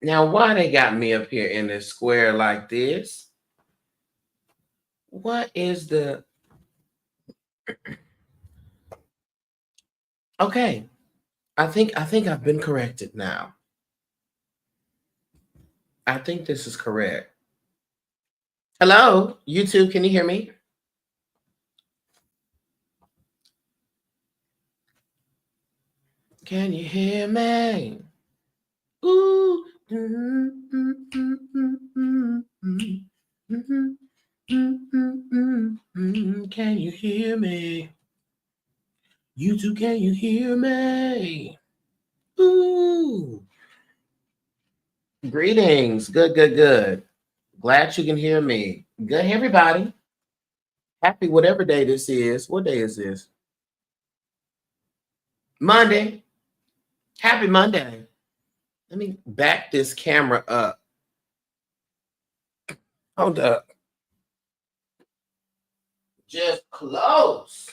Now, why they got me up here in this square like this? What is the... Okay, I think I've been corrected now. I think this is correct. Hello, YouTube, can you hear me? Can you hear me? Ooh. Can you hear me? YouTube, can you hear me? Ooh. Greetings. Good. Glad you can hear me. Good, everybody. Happy whatever day this is. What day is this? Monday. Happy Monday. Let me back this camera up. Hold up. Just close.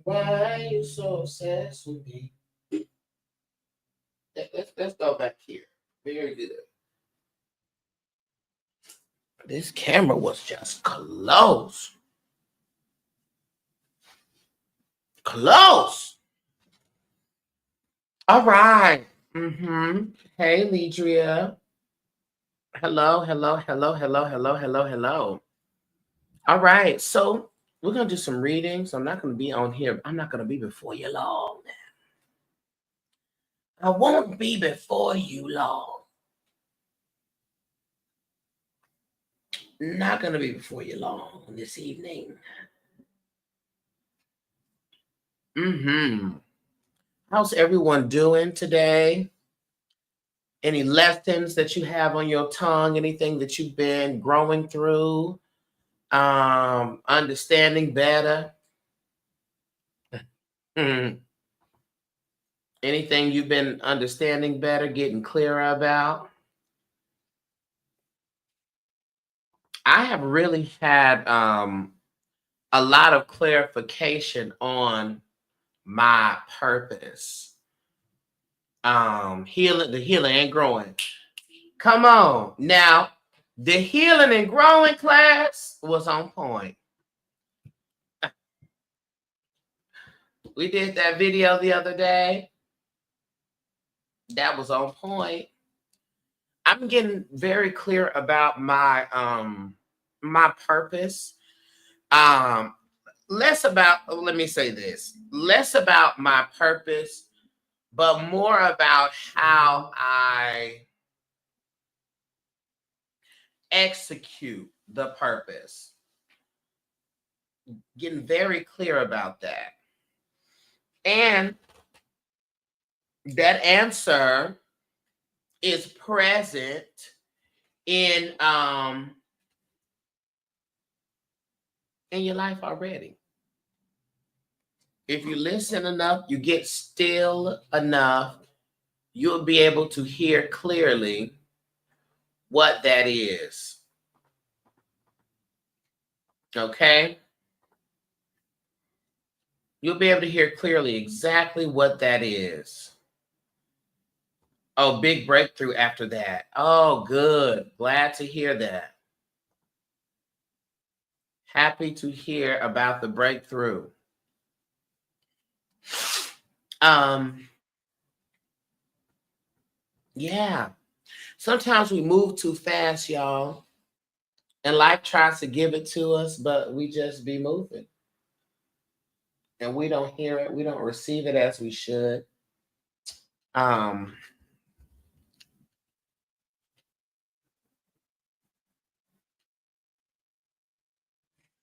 Why are you so obsessed with me? Let's go back here. Very good. This camera was just close. Close. All right. Hey, Lidria. Hello. All right. So we're going to do some readings. I'm not going to be on here. I'm not going to be before you long. I won't be before you long. Not going to be before you long this evening. How's everyone doing today? Any lessons that you have on your tongue? Anything that you've been growing through? Understanding better? Anything you've been understanding better, getting clearer about? I have really had a lot of clarification on my purpose. Healing and growing. Come on. Now, the healing and growing class was on point. We did that video the other day. That was on point. I'm getting very clear about my my purpose. Less about, let me say this, less about my purpose, but more about how I execute the purpose. Getting very clear about that. And that answer is present in your life already. If you listen enough, you get still enough, you'll be able to hear clearly what that is. Okay? You'll be able to hear clearly exactly what that is. Oh, big breakthrough after that. Oh, good. Glad to hear that. Happy to hear about the breakthrough. Yeah. Sometimes we move too fast, y'all. And life tries to give it to us, but we just be moving. And we don't hear it. We don't receive it as we should.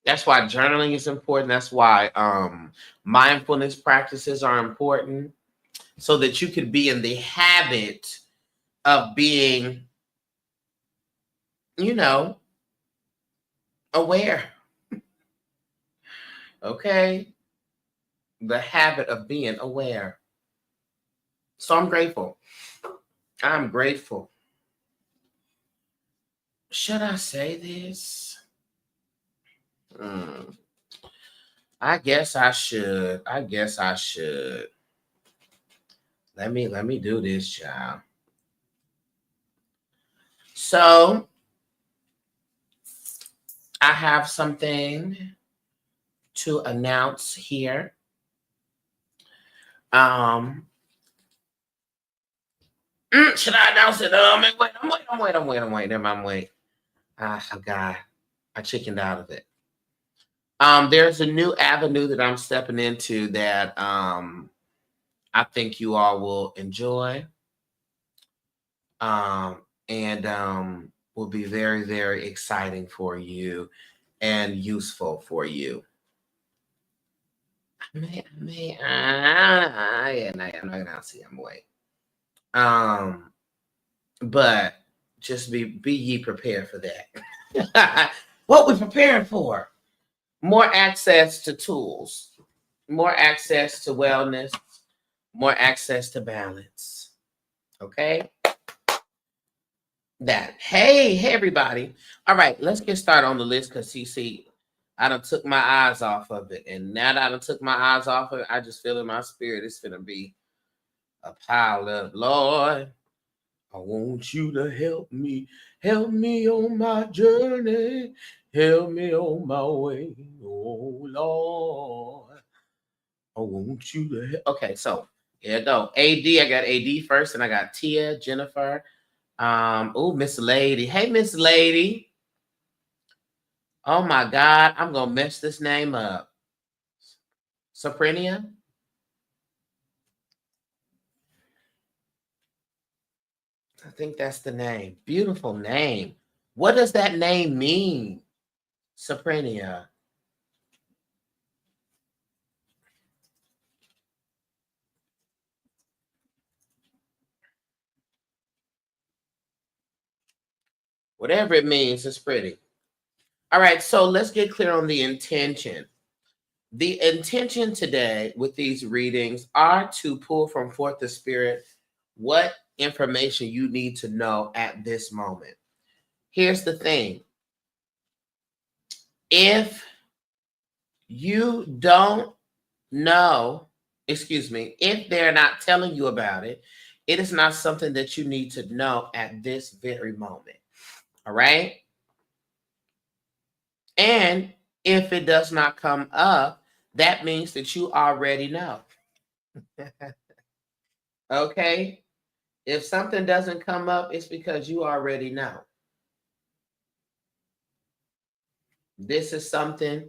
That's why journaling is important. That's why mindfulness practices are important, so that you could be in the habit of being, aware. Okay? The habit of being aware. So I'm grateful. I'm grateful. Should I say this? I guess I should. Let me do this, child. So I have something to announce here. Should I announce it? I'm waiting. I forgot. I chickened out of it. There's a new avenue that I'm stepping into that I think you all will enjoy. And will be very, very exciting for you and useful for you. I'm not gonna see. I'm wait. But just be ye prepared for that. What we preparing for? More access to tools, more access to wellness, more access to balance. Okay. Hey everybody. All right, let's get started on the list because see, I done took my eyes off of it. And now that I done took my eyes off of it, I just feel in my spirit it's gonna be a pile of Lord. I want you to help me on my journey, help me on my way. Oh Lord. I want you to help. Okay, so here I go. AD, I got AD first, and I got Tia, Jennifer. Oh, Miss Lady. Hey, Miss Lady. Oh my God, I'm gonna mess this name up. Soprania? I think that's the name. Beautiful name. What does that name mean? Soprania. Whatever it means, it's pretty. All right, so let's get clear on the intention. The intention today with these readings are to pull from forth the Spirit what information you need to know at this moment. Here's the thing. If you don't know, if they're not telling you about it, it is not something that you need to know at this very moment. All right? And if it does not come up, that means that you already know. Okay? If something doesn't come up, it's because you already know. This is something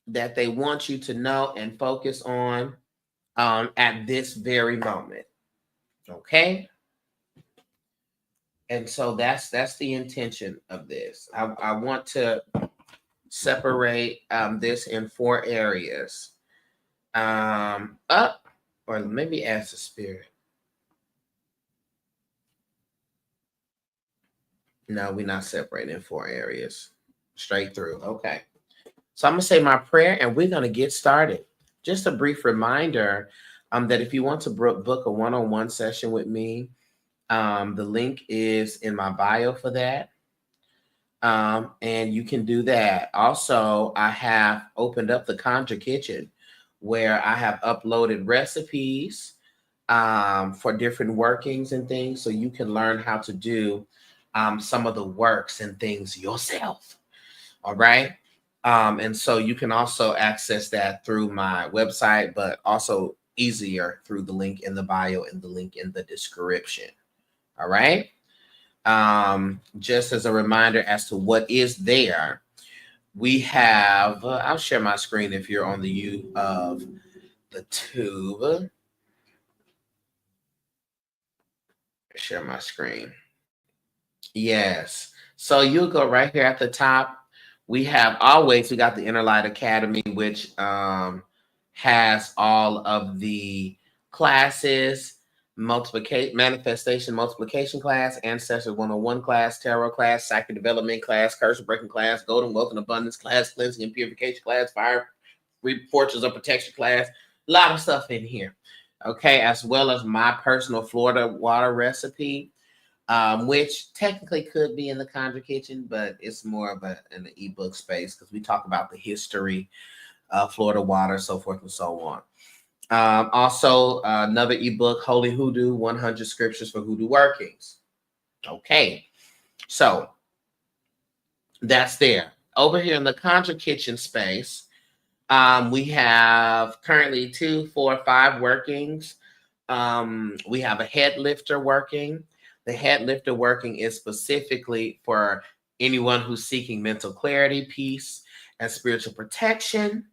that they want you to know and focus on at this very moment. Okay? And so that's the intention of this. I want to separate this in 4 areas. Up, or maybe as a spirit. No, we're not separating in 4 areas. Straight through. Okay. So I'm going to say my prayer and we're going to get started. Just a brief reminder that if you want to book a one-on-one session with me, the link is in my bio for that. And you can do that. Also, I have opened up the Conjure Kitchen where I have uploaded recipes for different workings and things so you can learn how to do some of the works and things yourself. All right. And so you can also access that through my website, but also easier through the link in the bio and the link in the description. All right. Just as a reminder as to what is there, we have, I'll share my screen if you're on the U of the tube. Share my screen. Yes. So you'll go right here at the top. We got the Inner Light Academy, which has all of the classes, manifestation multiplication class, ancestor 101 class, tarot class, psychic development class, curse breaking class, golden wealth and abundance class, cleansing and purification class, fire fortunes of protection class. A lot of stuff in here. Okay, as well as my personal Florida water recipe. Which technically could be in the Conjure Kitchen, but it's more of an ebook space because we talk about the history of Florida water, so forth and so on. Also, another ebook, Holy Hoodoo, 100 Scriptures for Hoodoo Workings. Okay, so that's there. Over here in the Conjure Kitchen space, we have currently 2, 4, 5 workings. We have a head lifter working. The head lifter working is specifically for anyone who's seeking mental clarity, peace, and spiritual protection.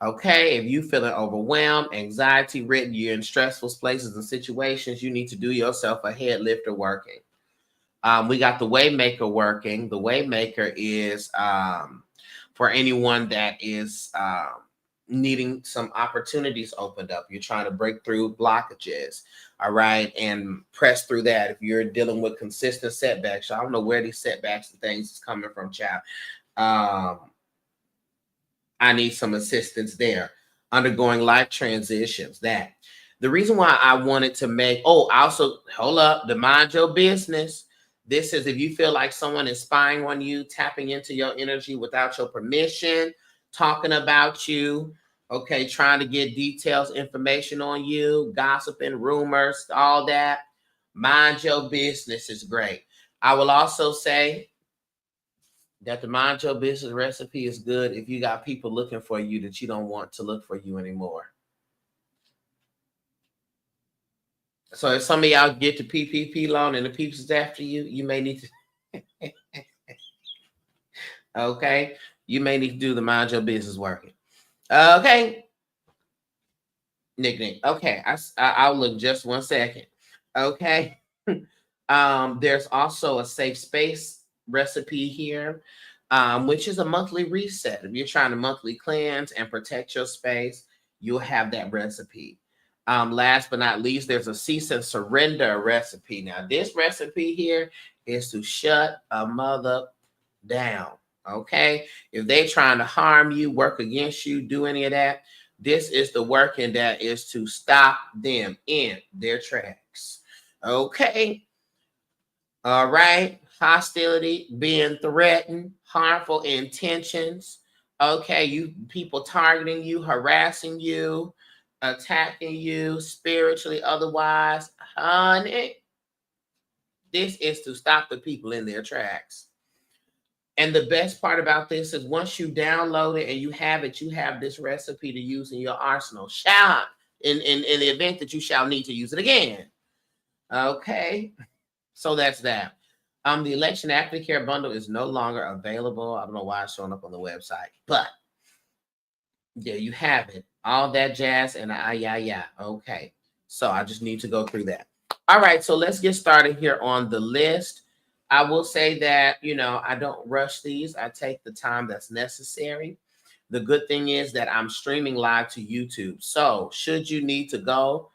Okay, if you feeling overwhelmed, anxiety ridden, you're in stressful places and situations, you need to do yourself a head lifter working. We got the Waymaker working. The Waymaker is for anyone that is needing some opportunities opened up. You're trying to break through blockages, all right, and press through that. If you're dealing with consistent setbacks, I don't know where these setbacks and things is coming from, child. I need some assistance there. Undergoing life transitions. That the reason why I wanted to make. Oh, also hold up. The Mind Your Business. This is if you feel like someone is spying on you, tapping into your energy without your permission, talking about you, okay, trying to get details, information on you, gossiping, rumors, all that. Mind Your Business is great. I will also say that the Mind Your Business recipe is good if you got people looking for you that you don't want to look for you anymore. So if some of y'all get the PPP loan and the peeps is after you, you may need to, okay, you may need to do the Mind Your Business working. Okay, Nick. Okay, I'll look just 1 second. Okay, there's also a safe space recipe here, which is a monthly reset. If you're trying to monthly cleanse and protect your space, you'll have that recipe. Last but not least, there's a cease and surrender recipe. Now, this recipe here is to shut a mother down. Okay, if they're trying to harm you, work against you, do any of that, this is the working that is to stop them in their tracks. Okay. All right. Hostility, being threatened, harmful intentions. Okay. You people targeting you, harassing you, attacking you spiritually, otherwise. Honey, this is to stop the people in their tracks. And the best part about this is once you download it and you have it, you have this recipe to use in your arsenal. Shall in the event that you shall need to use it again. Okay. So that's that. The election aftercare bundle is no longer available. I don't know why it's showing up on the website, but there you have it. All that jazz and yeah. Okay. So I just need to go through that. All right. So let's get started here on the list. I will say that, I don't rush these. I take the time that's necessary. The good thing is that I'm streaming live to YouTube. So should you need to go,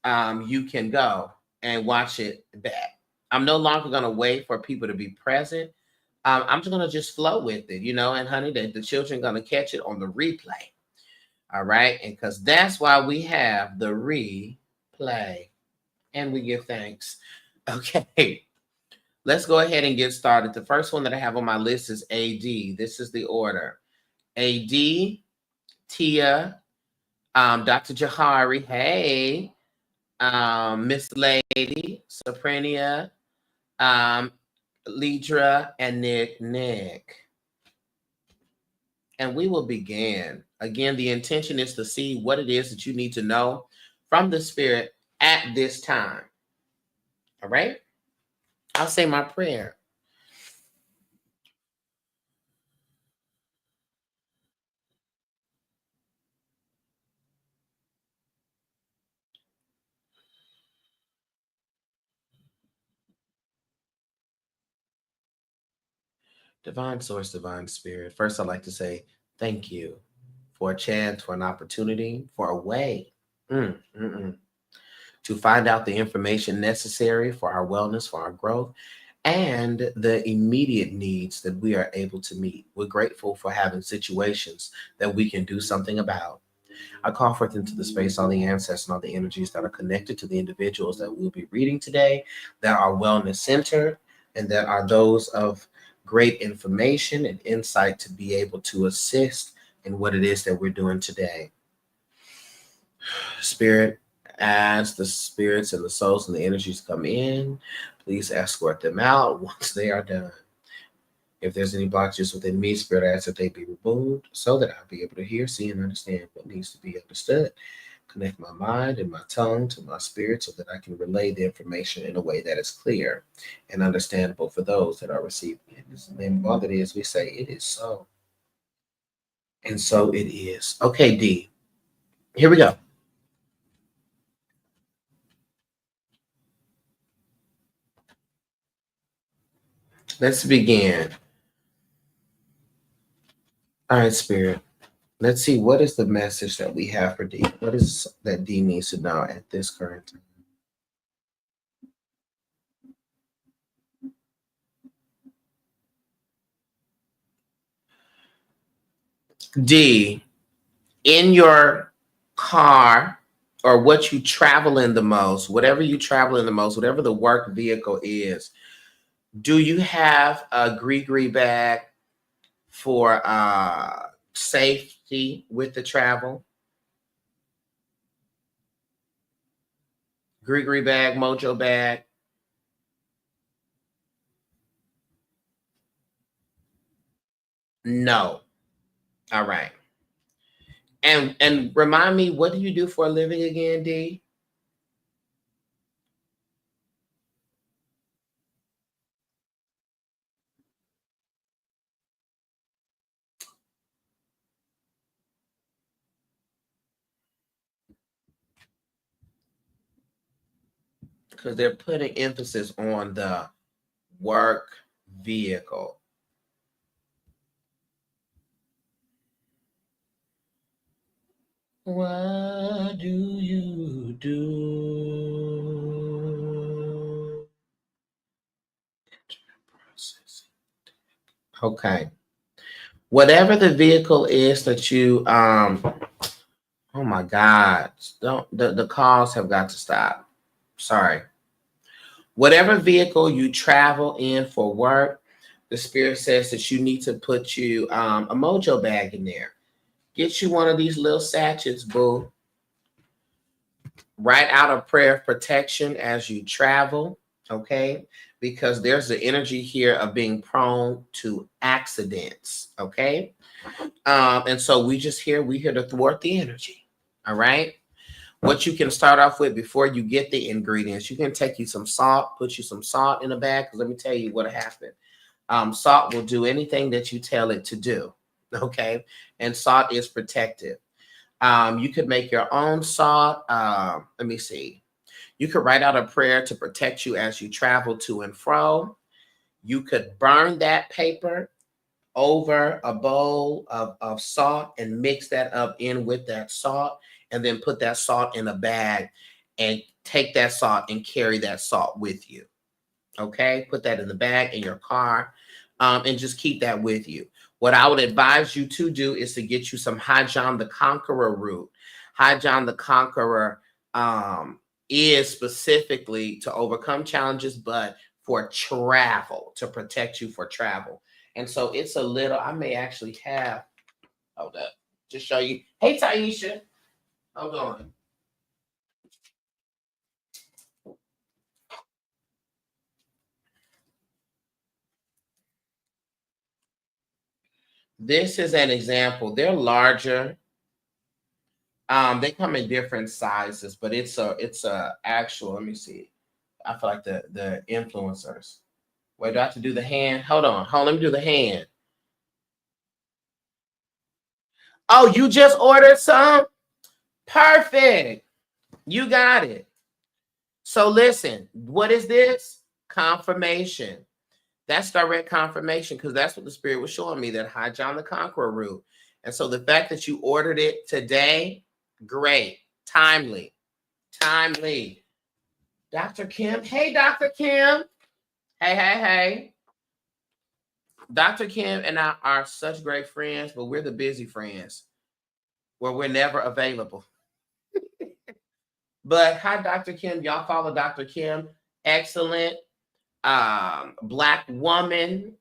you can go and watch it back. I'm no longer going to wait for people to be present. I'm just going to just flow with it, and honey, the children are going to catch it on the replay. All right. And because that's why we have the replay and we give thanks. Okay. Let's go ahead and get started. The first one that I have on my list is AD. This is the order. AD, Tia, Dr. Jahari, hey, Miss Lady, Soprania, Lidra, and Nick. And we will begin. Again, the intention is to see what it is that you need to know from the Spirit at this time. All right? I'll say my prayer. Divine Source, Divine Spirit. First, I'd like to say thank you for a chance, for an opportunity, for a way to find out the information necessary for our wellness, for our growth, and the immediate needs that we are able to meet. We're grateful for having situations that we can do something about. I call forth into the space all the ancestors and all the energies that are connected to the individuals that we'll be reading today, that are wellness centered, and that are those of great information and insight to be able to assist in what it is that we're doing today. Spirit, as the spirits and the souls and the energies come in, please escort them out once they are done. If there's any blockages within me, Spirit, I ask that they be removed so that I'll be able to hear, see, and understand what needs to be understood. Connect my mind and my tongue to my spirit so that I can relay the information in a way that is clear and understandable for those that are receiving it. In the name of all that is, we say it is so. And so it is. Okay, D. Here we go. Let's begin. All right, Spirit. Let's see, what is the message that we have for D? What is that D needs to know at this current time? D, in your car or what you travel in the most, whatever you travel in the most, whatever the work vehicle is, do you have a gree bag for safety with the travel? Gree bag, mojo bag? No. All right. And remind me, what do you do for a living again, D? Because they're putting emphasis on the work vehicle. What do you do? Okay. Whatever the vehicle is that you oh my God. Don't the calls have got to stop. Sorry. Whatever vehicle you travel in for work, the spirit says that you need to put you a mojo bag in there. Get you one of these little sachets, boo. Write out a prayer of protection as you travel, okay? Because there's the energy here of being prone to accidents, okay? And so we here to thwart the energy, all right? What you can start off with before you get the ingredients, you can take you some salt, put you some salt in a bag, because let me tell you what happened. Salt will do anything that you tell it to do, okay? And salt is protective. You could make your own salt. Let me see. You could write out a prayer to protect you as you travel to and fro. You could burn that paper over a bowl of salt and mix that up in with that salt, and then put that salt in a bag and take that salt and carry that salt with you. Okay, put that in the bag in your car, and just keep that with you. What I would advise you to do is to get you some High John the Conqueror root. High John the Conqueror is specifically to overcome challenges, but for travel, to protect you for travel. And so it's a little, I may actually have, hold up, to show you. Hey, Taisha, hold on. This is an example. They're larger. They come in different sizes, but it's a actual. Let me see. I feel like the influencers. Wait, do I have to do the hand? Hold on. Let me do the hand. Oh, you just ordered some? Perfect. You got it. So listen, what is this? Confirmation. That's direct confirmation, because that's what the spirit was showing me, that High John the Conqueror root. And so the fact that you ordered it today, great. Timely. Timely. Dr. Kim. Hey, Dr. Kim. Hey. Dr. Kim and I are such great friends, but we're the busy friends where we're never available. But hi, Dr. Kim. Y'all follow Dr. Kim. Excellent Black woman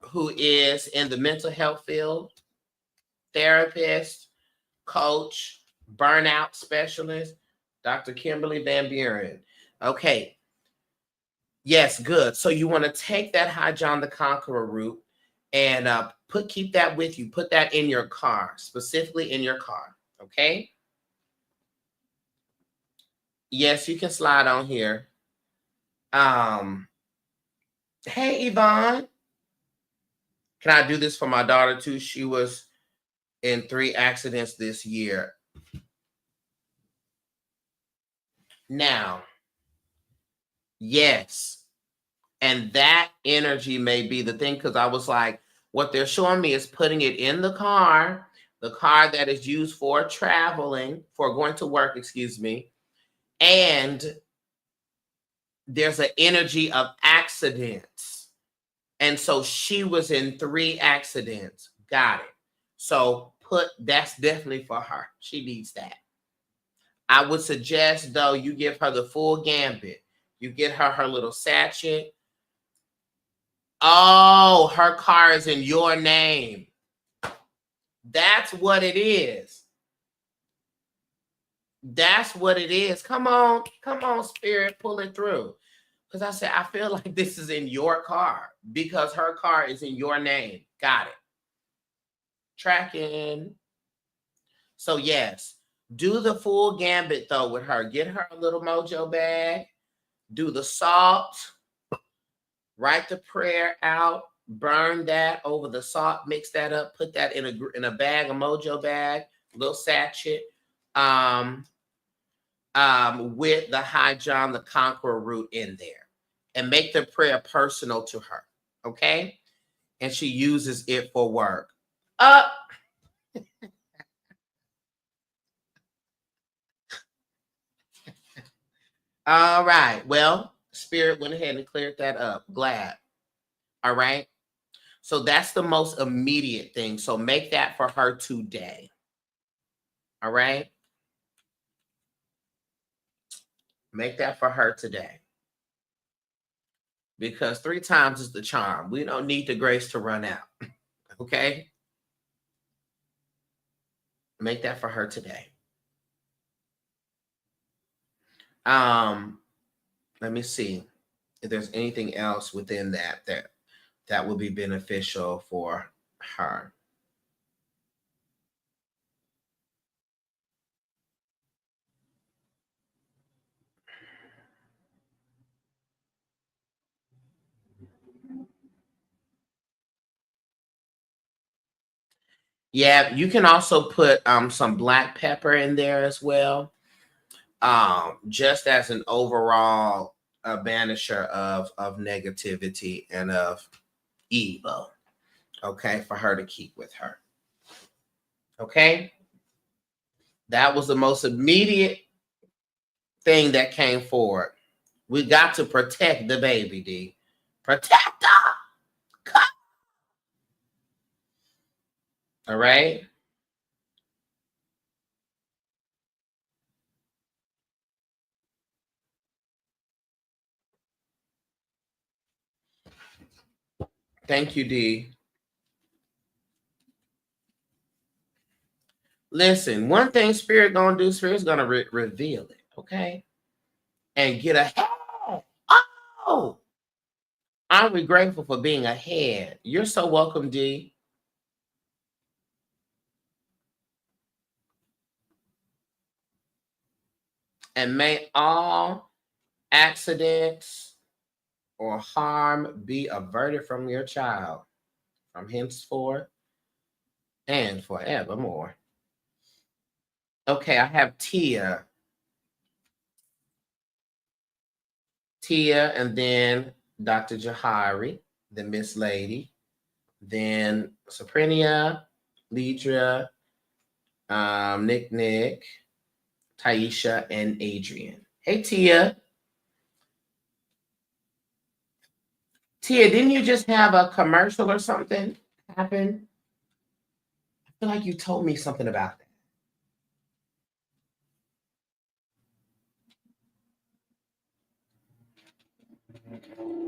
who is in the mental health field, therapist, coach, burnout specialist, Dr. Kimberly Van Buren. Okay. Yes, good. So you want to take that High John the Conqueror root and keep that with you. Put that in your car, specifically in your car. Okay. Yes, you can slide on here. Hey, Yvonne. Can I do this for my daughter too? She was in 3 accidents this year. Now, yes. And that energy may be the thing, because I was like, what they're showing me is putting it in the car that is used for traveling, for going to work, excuse me. And there's an energy of accidents. And so she was in 3 accidents. Got it. So that's definitely for her. She needs that. I would suggest, though, you give her the full gambit. You get her little sachet. Oh, her car is in your name. That's what it is. That's what it is. Come on, Spirit, pull it through. Because I said, I feel like this is in your car because her car is in your name. Got it. Tracking. So yes, do the full gambit though with her. Get her a little mojo bag. Do the salt. Write the prayer out. Burn that over the salt. Mix that up. Put that in a bag, a mojo bag, little sachet. With the High John the Conqueror root in there, and make the prayer personal to her. Okay, and she uses it for work. All right. Well, Spirit went ahead and cleared that up. Glad. All right. So that's the most immediate thing. So make that for her today. All right. Make that for her today. Because 3 times is the charm. We don't need the grace to run out. Okay. Make that for her today. Let me see if there's anything else within that will be beneficial for her. Yeah, you can also put some black pepper in there as well, just as an overall banisher of negativity and of evil. Okay, for her to keep with her. Okay, that was the most immediate thing that came forward. We got to protect the baby, D. Protect her. Come. All right. Thank you, D. Listen, one thing Spirit gonna do, Spirit's gonna reveal it, okay? And get ahead. Oh, I'm grateful for being ahead. You're so welcome, D. And may all accidents or harm be averted from your child from henceforth and forevermore. Okay, I have Tia. And then Dr. Jahari, the Miss Lady, then Saprinia, Lidra, Nick, Taisha, and Adrian. Hey, Tia. Tia, didn't you just have a commercial or something happen? I feel like you told me something about that.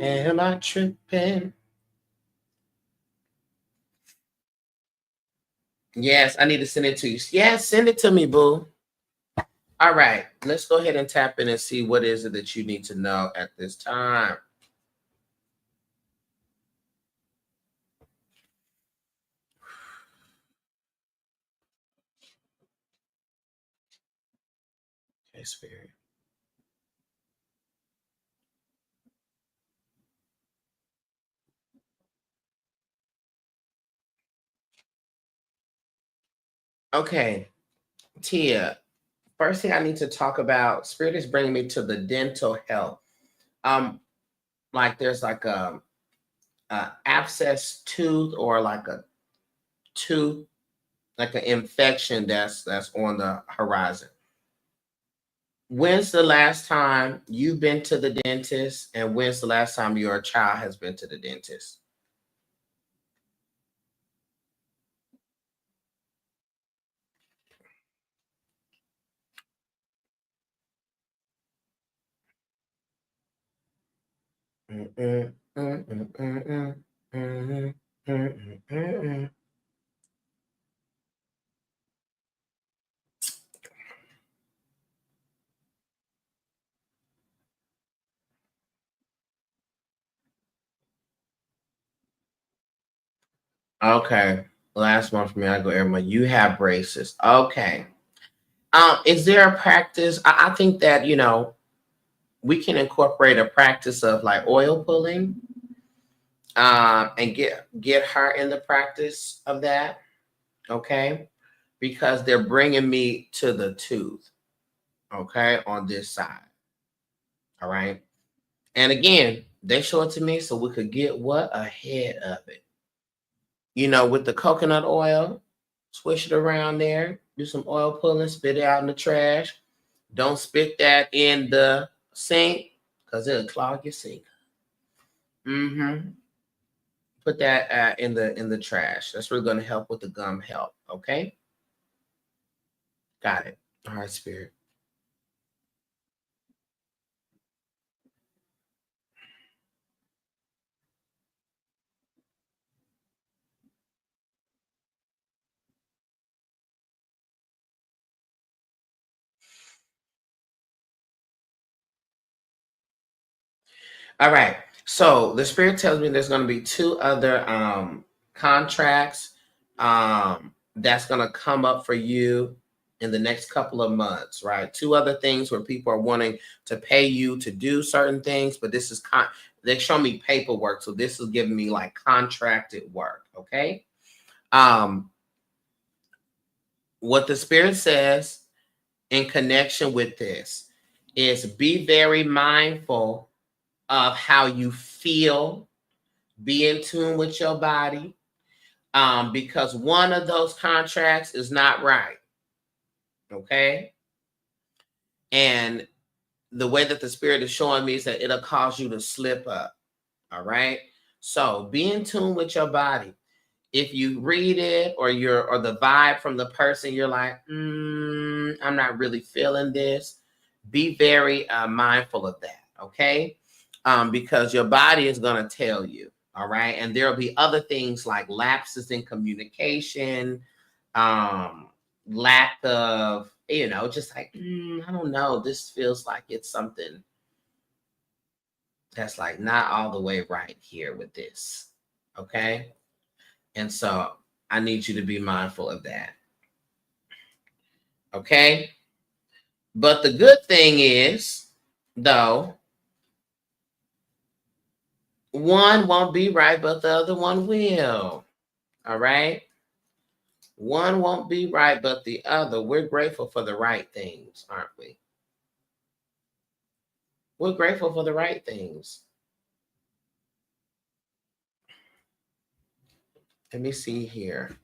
Am I tripping? Yes, I need to send it to you. Yes, send it to me, boo. All right, let's go ahead and tap in and see what is it that you need to know at this time. Okay, Spirit. Okay, Tia. First thing I need to talk about, Spirit is bringing me to the dental health. Um, like there's like a abscess tooth or like a tooth, like an infection that's on the horizon. When's the last time you've been to the dentist, and when's the last time your child has been to the dentist? Mm-mm, mm-mm, mm-mm, mm-mm, mm-mm, mm-mm. Okay, last one for me. I go every month. You have braces. Okay. Is there a practice? I think that we can incorporate a practice of like oil pulling, and get her in the practice of that. Okay, because they're bringing me to the tooth. Okay, on this side. All right, and again, they show it to me so we could get what ahead of it. With the coconut oil, swish it around there, do some oil pulling, spit it out in the trash. Don't spit that in the sink because it'll clog your sink. Mm-hmm. Put that in the trash. That's really going to help with the gum health. Okay, got it. All right, Spirit. All right. So the Spirit tells me there's going to be two other contracts that's going to come up for you in the next couple of months, right? Two other things where people are wanting to pay you to do certain things, but this is they show me paperwork, so this is giving me like contracted work. Okay. Um, what the Spirit says in connection with this is be very mindful of how you feel, be in tune with your body, because one of those contracts is not right. Okay. And the way that the Spirit is showing me is that it'll cause you to slip up. All right. So be in tune with your body. If you read it or the vibe from the person, you're like, I'm not really feeling this. Be very mindful of that. Okay. Because your body is going to tell you. All right. And there'll be other things like lapses in communication, um, lack of, just like, I don't know. This feels like it's something that's like not all the way right here with this. Okay. And so I need you to be mindful of that. Okay. But the good thing is, though, one won't be right, but the other one will. All right. One won't be right, but the other. We're grateful for the right things, aren't we? We're grateful for the right things. Let me see here.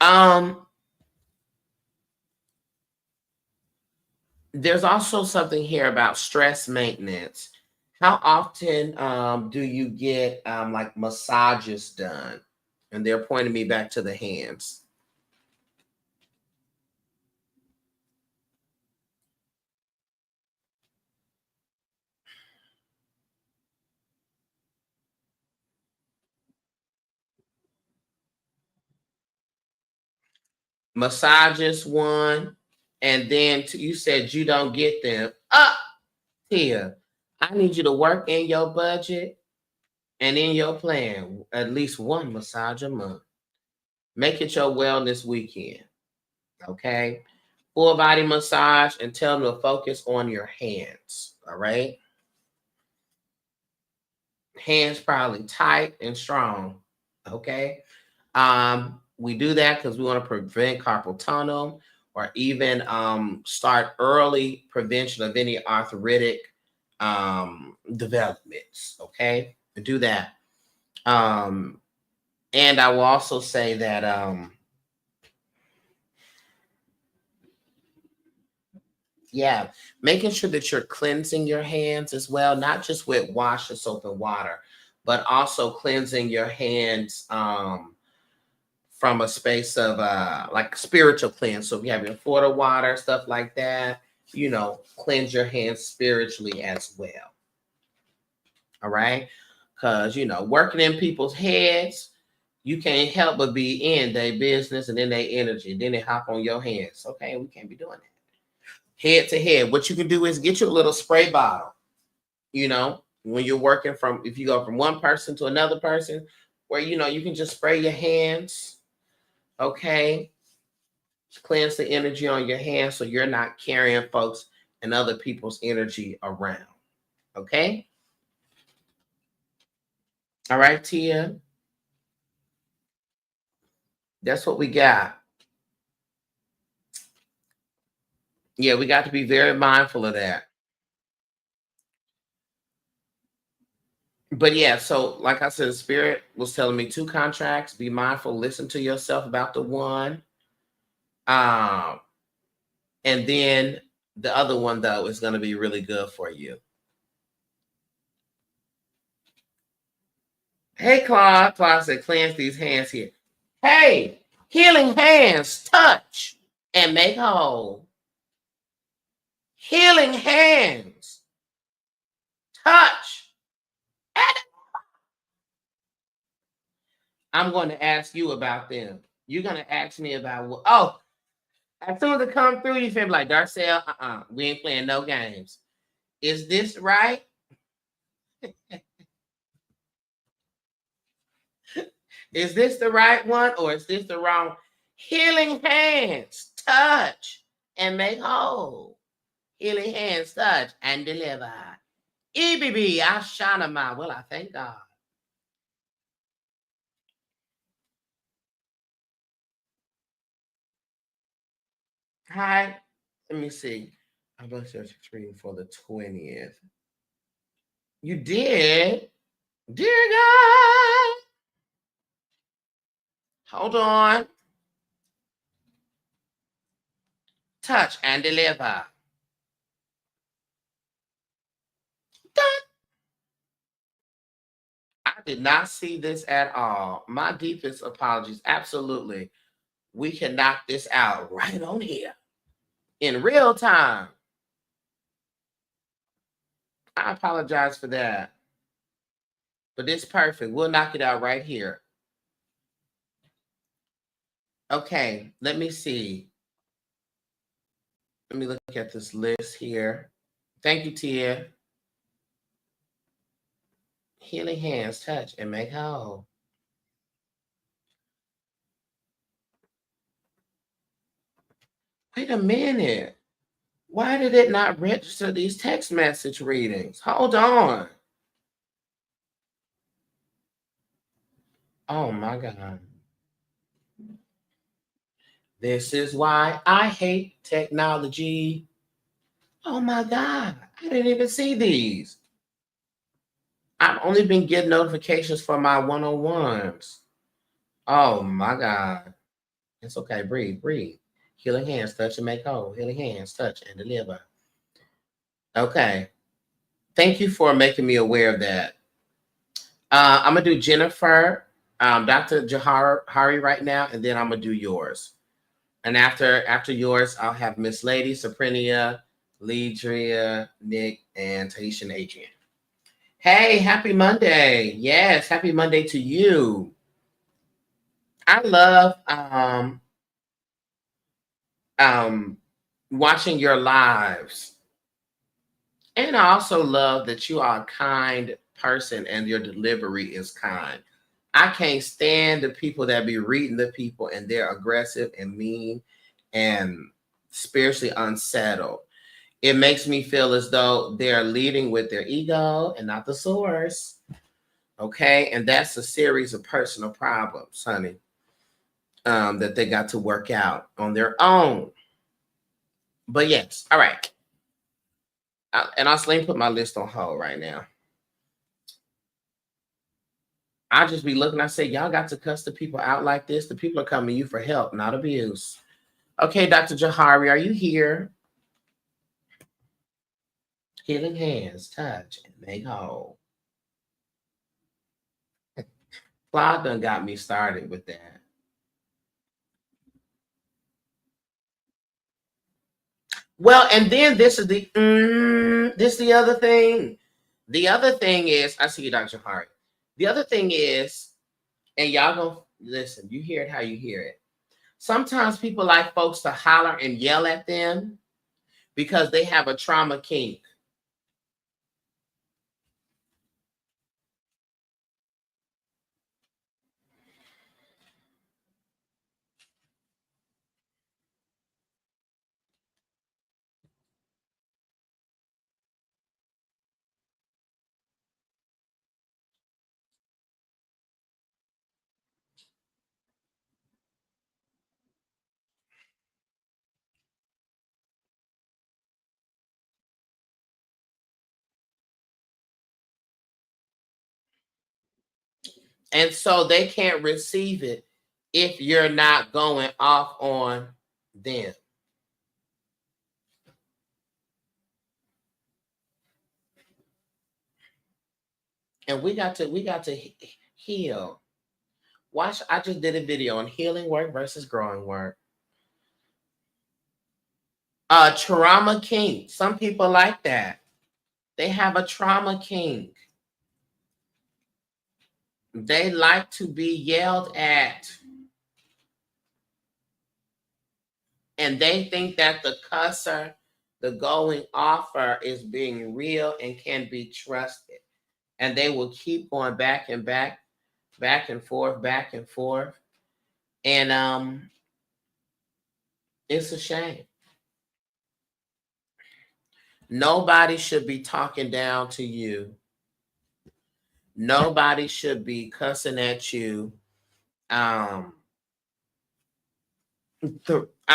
Um, there's also something here about stress maintenance. How often do you get like massages done? And they're pointing me back to the hands. massages one, and then you said you don't get them. Up here, I need you to work in your budget and in your plan at least one massage a month. Make it your wellness weekend. Okay, full body massage, and tell them to focus on your hands. All right, hands probably tight and strong. Okay. We do that because we want to prevent carpal tunnel, or even start early prevention of any arthritic developments. Okay, we do that. And I will also say that yeah, making sure that you're cleansing your hands as well, not just with wash and soap and water, but also cleansing your hands from a space of like spiritual cleanse. So if you have your Florida water, stuff like that, cleanse your hands spiritually as well. All right. Because, working in people's heads, you can't help but be in their business and in their energy. Then they hop on your hands. Okay. We can't be doing that. Head to head. What you can do is get you a little spray bottle, when you're working if you go from one person to another person, where, you can just spray your hands. Okay. Cleanse the energy on your hands so you're not carrying folks and other people's energy around. Okay. All right, Tia. That's what we got. Yeah, we got to be very mindful of that. But yeah, so like I said, the spirit was telling me 2 contracts. Be mindful, listen to yourself about the one. And then the other one, though, is going to be really good for you. Hey, Claude. Claude said, cleanse these hands here. Hey, healing hands, touch and make whole. Healing hands, touch. I'm going to ask you about them. You're going to ask me about what? Oh, as soon as it come through, you feel like, Darcel, we ain't playing no games. Is this right? Is this the right one, or is this the wrong? Healing hands, touch and make whole. Healing hands, touch and deliver. EBB, Ashanama. Well, I thank God. Hi. Let me see. I booked your screen for the 20th. You did? Dear God. Hold on. Touch and deliver. I did not see this at all. My deepest apologies. Absolutely. We can knock this out right on here in real time. I apologize for that. But it's perfect. We'll knock it out right here. Okay, let me see. Let me look at this list here. Thank you, Tia. Healing hands, touch, and make whole. Wait a minute. Why did it not register these text message readings? Hold on. Oh my God. This is why I hate technology. Oh my God. I didn't even see these. I've only been getting notifications for my one-on-ones. Oh my God. It's okay. Breathe, breathe. Healing hands, touch and make whole. Healing hands, touch and deliver. Okay. Thank you for making me aware of that. I'm going to do Jennifer, Dr. Jahari right now, and then I'm going to do yours. And after yours, I'll have Miss Lady, Saprinia, Leedria, Nick, and Taisha and Adrian. Hey, happy Monday. Yes, happy Monday to you. I love watching your lives. And I also love that you are a kind person and your delivery is kind. I can't stand the people that be reading the people and they're aggressive and mean and spiritually unsettled. It makes me feel as though they're leading with their ego and not the source. Okay. And that's a series of personal problems, honey, that they got to work out on their own. But yes. All right. And also, let me put my list on hold right now. I just be looking, I say, y'all got to cuss the people out like this. The people are coming to you for help, not abuse. Okay, Dr. Jahari, are you here? Healing hands, touch, and make whole. Claude done got me started with that. Well, and then this is the other thing. The other thing is, I see you, Dr. Jahari. The other thing is, and y'all gonna listen, you hear it how you hear it. Sometimes people like folks to holler and yell at them because they have a trauma kink. And so they can't receive it if you're not going off on them. And we got to heal. Watch, I just did a video on healing work versus growing work. Trauma king. Some people like that. They have a trauma king. They like to be yelled at. And they think that the cusser, the going offer is being real and can be trusted. And they will keep going back and back, back and forth, back and forth. And it's a shame. Nobody should be talking down to you. Nobody should be cussing at you. I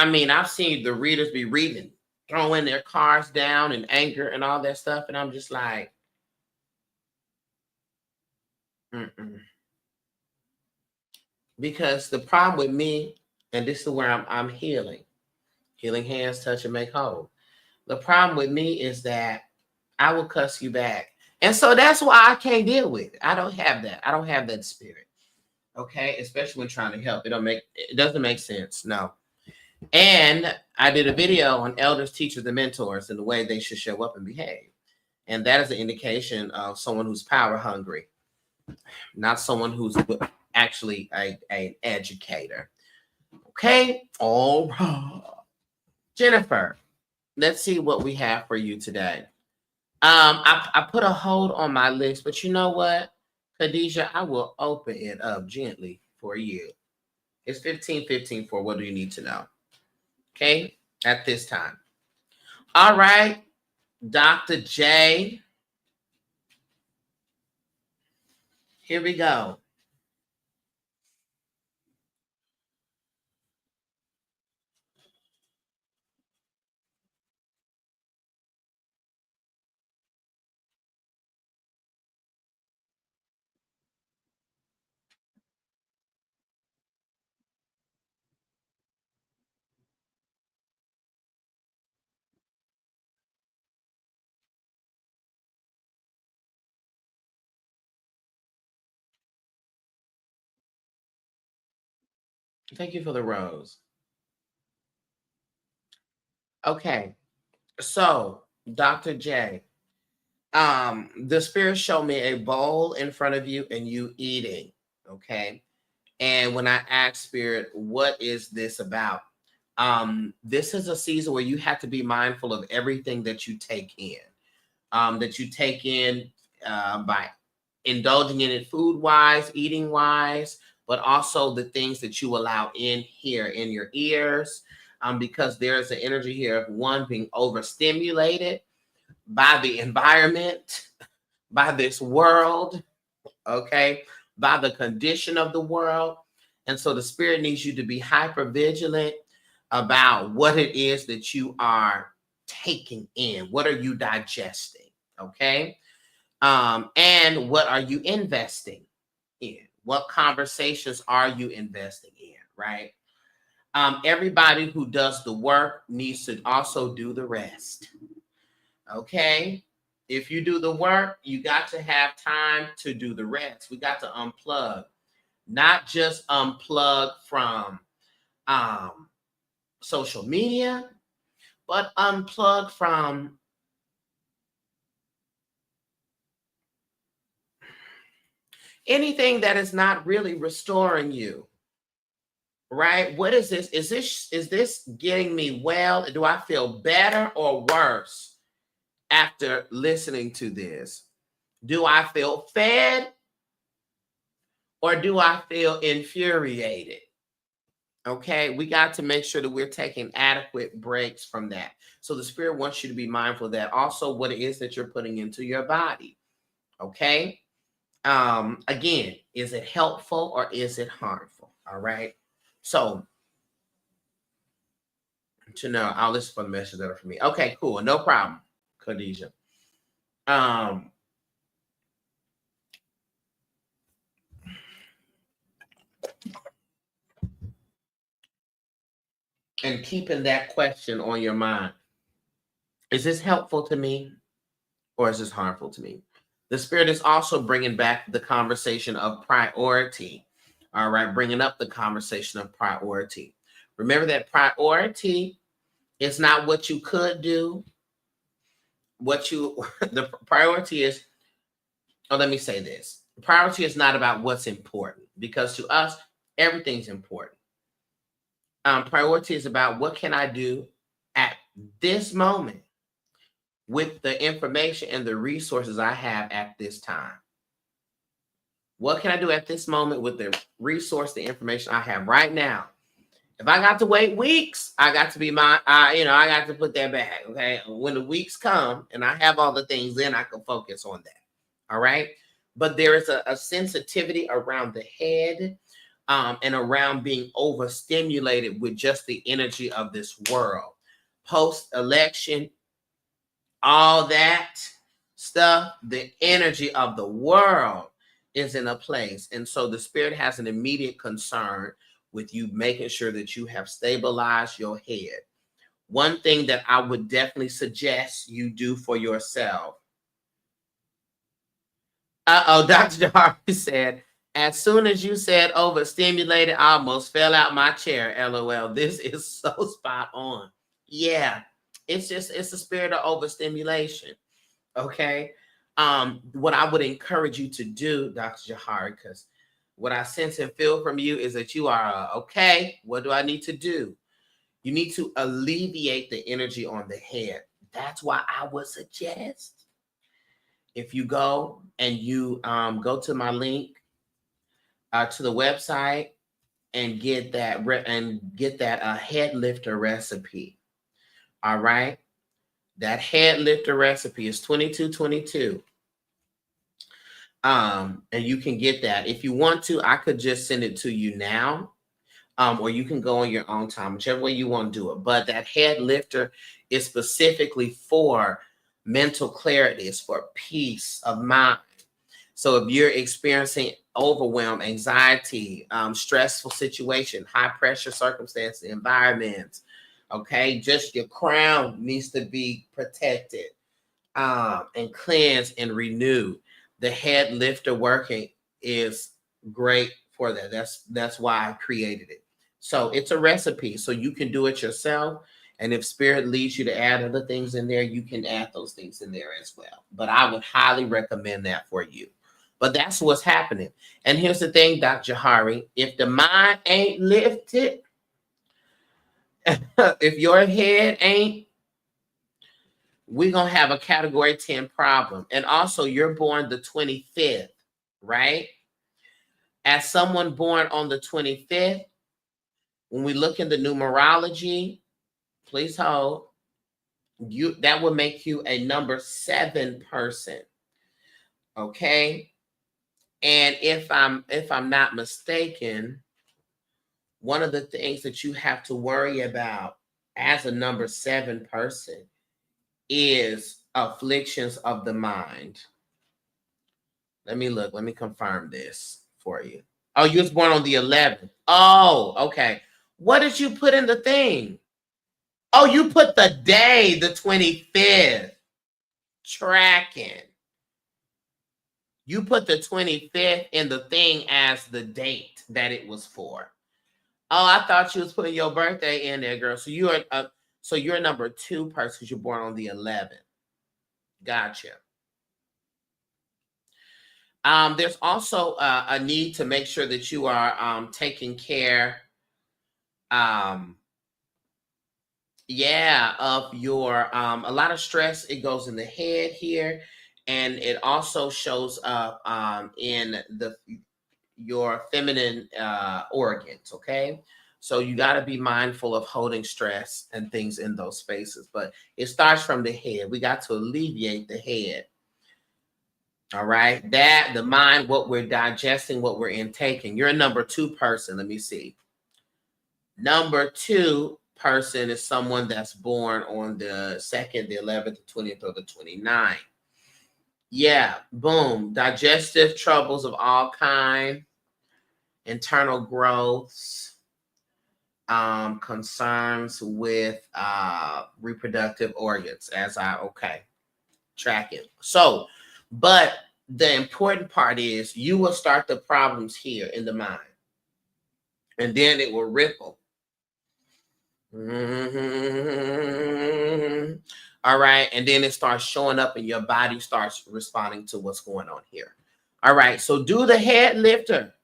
mean, I've seen the readers be reading, throwing their cars down in anger and all that stuff. And I'm just like, mm-mm. Because the problem with me, and this is where I'm healing hands, touch, and make whole. The problem with me is that I will cuss you back. And so that's why I can't deal with it. I don't have that. I don't have that spirit. Okay. Especially when trying to help. It doesn't make sense. No. And I did a video on elders, teachers, and mentors and the way they should show up and behave. And that is an indication of someone who's power hungry, not someone who's actually an educator. Okay. All right. Jennifer, let's see what we have for you today. I put a hold on my list, but you know what, Khadijah, I will open it up gently for you. It's 15:15 for what do you need to know? Okay, at this time. All right, Dr. J. Here we go. Thank you for the rose. Okay, so Dr. J, the spirit showed me a bowl in front of you and you eating. Okay. And when I asked spirit, what is this about? This is a season where you have to be mindful of everything that you take in, by indulging in it food wise, eating wise, but also the things that you allow in here in your ears, because there's an energy here of one being overstimulated by the environment, by this world, okay, by the condition of the world. And so the spirit needs you to be hyper vigilant about what it is that you are taking in. What are you digesting? Okay. And what are you investing in? What conversations are you investing in? Right. Everybody who does the work needs to also do the rest. Okay. If you do the work, you got to have time to do the rest. We got to unplug, not just unplug from social media, but unplug from anything that is not really restoring you. Right? What is this? Is this getting me well? Do I feel better or worse after listening to this? Do I feel fed or do I feel infuriated? Okay, we got to make sure that we're taking adequate breaks from that. So the spirit wants you to be mindful of that. Also, what it is that you're putting into your body. Okay. Again, is it helpful or is it harmful? All right. So to know, I'll listen for the messages that are for me. Okay, cool. No problem, Khadijah. And keeping that question on your mind. Is this helpful to me or is this harmful to me? The spirit is also bringing back the conversation of priority. All right, bringing up the conversation of priority. Remember that priority is not what you could do. The priority is, let me say this. Priority is not about what's important, because to us, everything's important. Priority is about what can I do at this moment with the information and the resources I have at this time. What can I do at this moment with the resource, the information I have right now? If I got to wait weeks, I got to be I got to put that back. Okay. When the weeks come and I have all the things, then I can focus on that. All right. But there is a sensitivity around the head, and around being overstimulated with just the energy of this world. Post-election, all that stuff, the energy of the world is in a place. And so the spirit has an immediate concern with you making sure that you have stabilized your head. One thing that I would definitely suggest you do for yourself. Dr. Darby said, as soon as you said overstimulated, I almost fell out my chair. LOL. This is so spot on. Yeah. It's a spirit of overstimulation. Okay. What I would encourage you to do, Dr. Jahari, because what I sense and feel from you is that you are okay. What do I need to do? You need to alleviate the energy on the head. That's why I would suggest, if you go and you go to my link to the website and get that head lifter recipe. All right, that head lifter recipe is 2222. And you can get that if you want to. I could just send it to you now, or you can go on your own time, whichever way you want to do it. But that head lifter is specifically for mental clarity. It's for peace of mind. So if you're experiencing overwhelm, anxiety, stressful situation, high pressure circumstances, environments, okay, just your crown needs to be protected, and cleansed and renewed. The head lifter working is great for that. That's why I created it. So it's a recipe, so you can do it yourself. And if spirit leads you to add other things in there, you can add those things in there as well. But I would highly recommend that for you. But that's what's happening. And here's the thing, Dr. Jahari, if the mind ain't lifted, If your head ain't, we're going to have a category 10 problem. And also, you're born the 25th, right? As someone born on the 25th, when we look in the numerology, please hold, that would make you a number 7 person. Okay? And if I'm not mistaken, one of the things that you have to worry about as a number 7 person is afflictions of the mind. Let me look. Let me confirm this for you. Oh, you was born on the 11th. Oh, okay. What did you put in the thing? Oh, you put the day, the 25th. Tracking. You put the 25th in the thing as the date that it was for. Oh, I thought you was putting your birthday in there, girl. So you're a number 2 person because you're born on the 11th. Gotcha. There's also a need to make sure that you are taking care, of your a lot of stress. It goes in the head here, and it also shows up in your feminine organs. Okay, so you got to be mindful of holding stress and things in those spaces. But it starts from the head. We got to alleviate the head. All right. That, the mind, what we're digesting, what we're intaking. You're a number 2 person. Let me see. Number 2 person is someone that's born on the 2nd, the 11th, the 20th, or the 29th. Yeah. Boom. Digestive troubles of all kind, internal growths, concerns with reproductive organs, track it. So, but the important part is you will start the problems here in the mind, and then it will ripple. Mm-hmm. All right, and then it starts showing up, and your body starts responding to what's going on here. All right, so do the head lifter.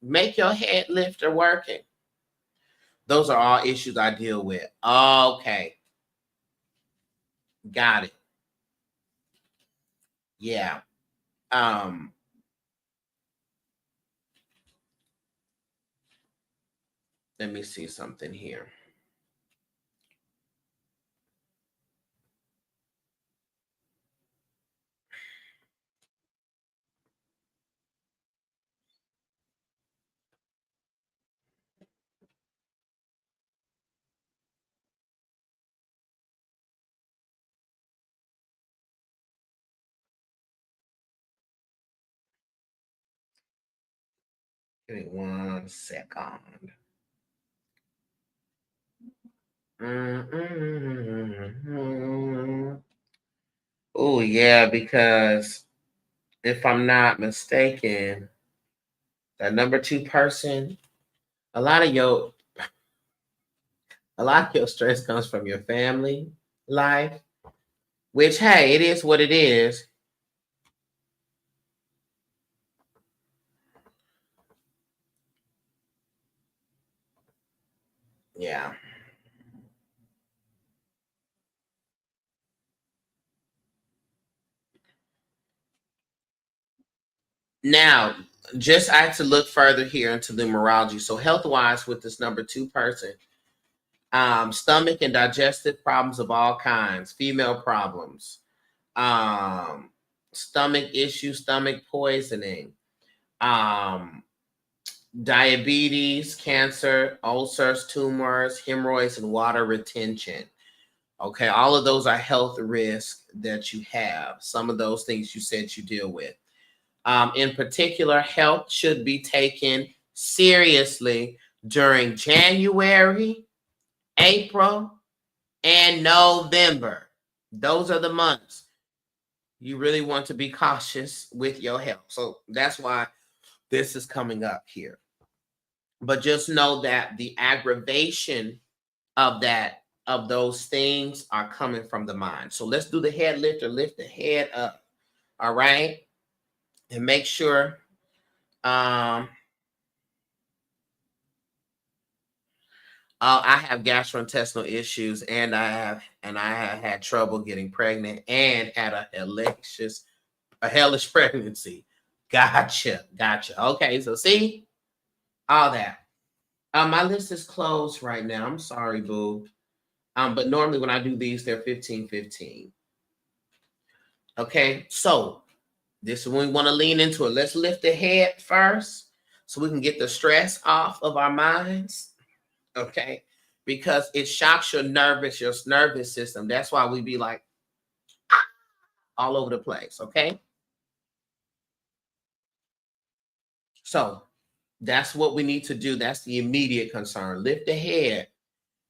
Make your head lifter working. Those are all issues I deal with. Okay, got it. Yeah. Let me see something here. Give me 1 second. Oh, yeah, because if I'm not mistaken, that number 2 person, a lot of your stress comes from your family life, which, hey, it is what it is. Yeah. Now, just I had to look further here into numerology. So health wise, with this number 2 person, stomach and digestive problems of all kinds, female problems, um, stomach issues, stomach poisoning, um, diabetes, cancer, ulcers, tumors, hemorrhoids, and water retention. Okay, all of those are health risks that you have. Some of those things you said you deal with. In particular, health should be taken seriously during January, April, and November. Those are the months you really want to be cautious with your health. So that's why this is coming up here. But just know that the aggravation of those things are coming from the mind. So let's do the head lifter. Lift the head up. All right. And make sure I have gastrointestinal issues, and I have had trouble getting pregnant, and had a hellish pregnancy. Gotcha. Okay, so see all that. My list is closed right now. I'm sorry, boo. But normally when I do these, they're 15. Okay, so this is when we want to lean into it. Let's lift the head first so we can get the stress off of our minds. Okay, because it shocks your nervous system. That's why we be like all over the place. Okay, so that's what we need to do. That's the immediate concern. Lift the head.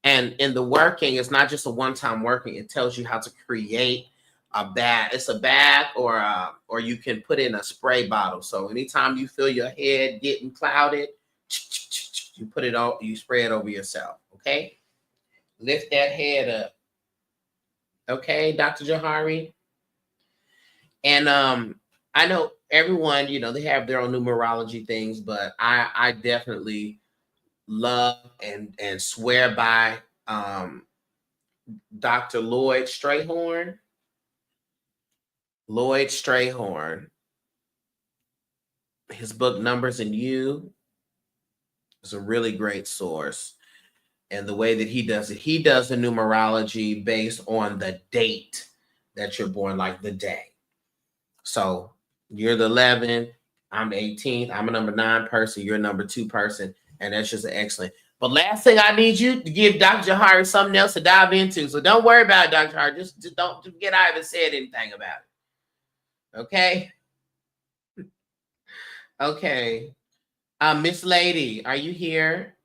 And in the working, it's not just a one-time working. It tells you how to create a bath. It's a bath, or you can put in a spray bottle. So anytime you feel your head getting clouded, you put it on, you spray it over yourself. Okay, lift that head up. Okay, Dr. Jahari. And I know everyone, they have their own numerology things, but I definitely love and swear by Dr. Lloyd Strayhorn. His book Numbers and You is a really great source. And the way that he does it, he does the numerology based on the date that you're born, like the day. So you're the 11th, I'm the 18th, I'm a number 9 person, you're a number 2 person, and that's just excellent. But last thing, I need you to give Dr. Jahari something else to dive into. So don't worry about it, Dr. Jahari. Just don't forget I haven't said anything about it. Okay? Okay. Miss Lady, are you here?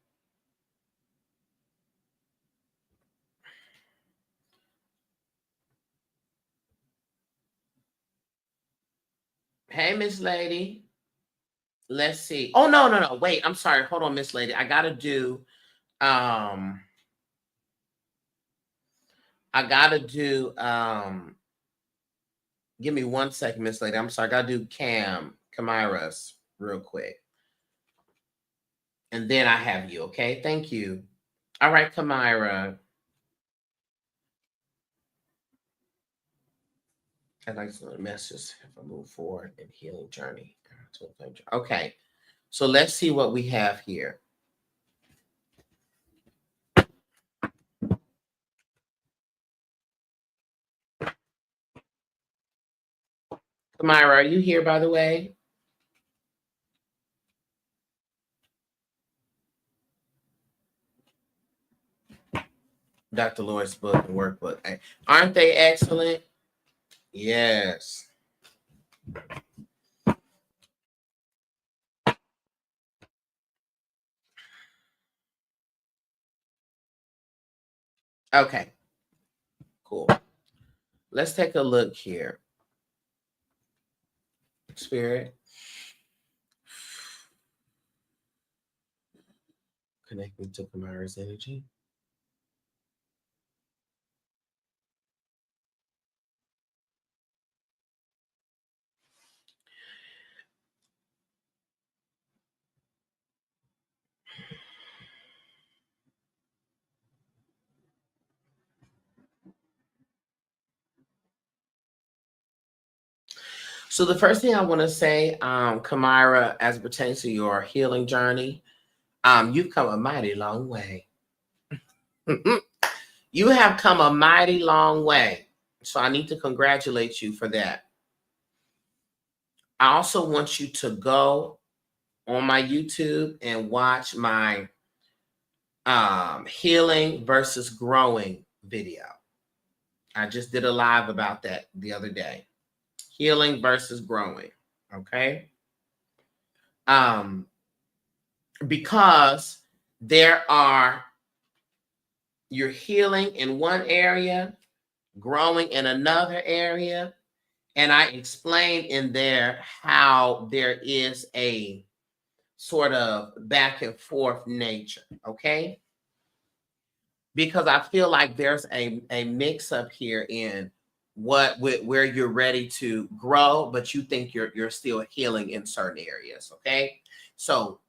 Hey, Miss Lady. Let's see. Oh, no. Wait, I'm sorry. Hold on, Miss Lady. I gotta do give me 1 second, Miss Lady. I'm sorry. I gotta do Kamira's real quick. And then I have you, okay? Thank you. All right, Kamira. I'd like to message if I move forward in healing journey. Okay. So let's see what we have here. Kamira, are you here, by the way? Dr. Lloyd's book and workbook. Aren't they excellent? Yes. Okay. Cool. Let's take a look here. Spirit. Connect me to Kamira's energy. So the first thing I want to say, Kamira, as it pertains to your healing journey, you've come a mighty long way. You have come a mighty long way. So I need to congratulate you for that. I also want you to go on my YouTube and watch my healing versus growing video. I just did a live about that the other day. Healing versus growing. Okay. Because you're healing in one area, growing in another area. And I explained in there how there is a sort of back and forth nature. Okay. Because I feel like there's a mix up here in where you're ready to grow, but you think you're still healing in certain areas. Okay. So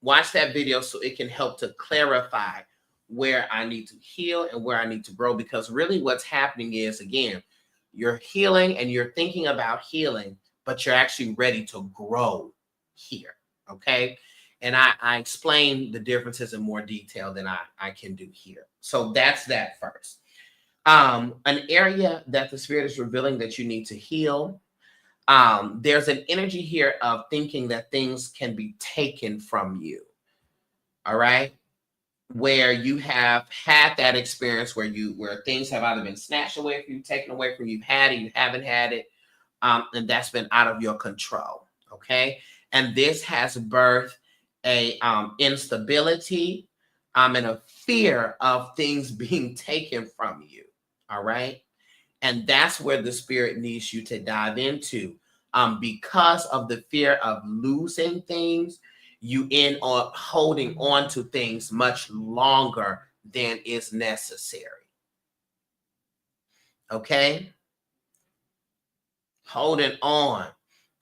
watch that video so it can help to clarify where I need to heal and where I need to grow, because really what's happening is, again, you're healing and you're thinking about healing, but you're actually ready to grow here. Okay. And I explain the differences in more detail than I can do here. So that's that first. An area that the Spirit is revealing that you need to heal. There's an energy here of thinking that things can be taken from you. All right. Where you have had that experience where things have either been snatched away from you, taken away from you, you've had it, you haven't had it, and that's been out of your control. Okay. And this has birthed a instability and a fear of things being taken from you. All right. And that's where the Spirit needs you to dive into. Because of the fear of losing things, you end up holding on to things much longer than is necessary. Okay? Holding on.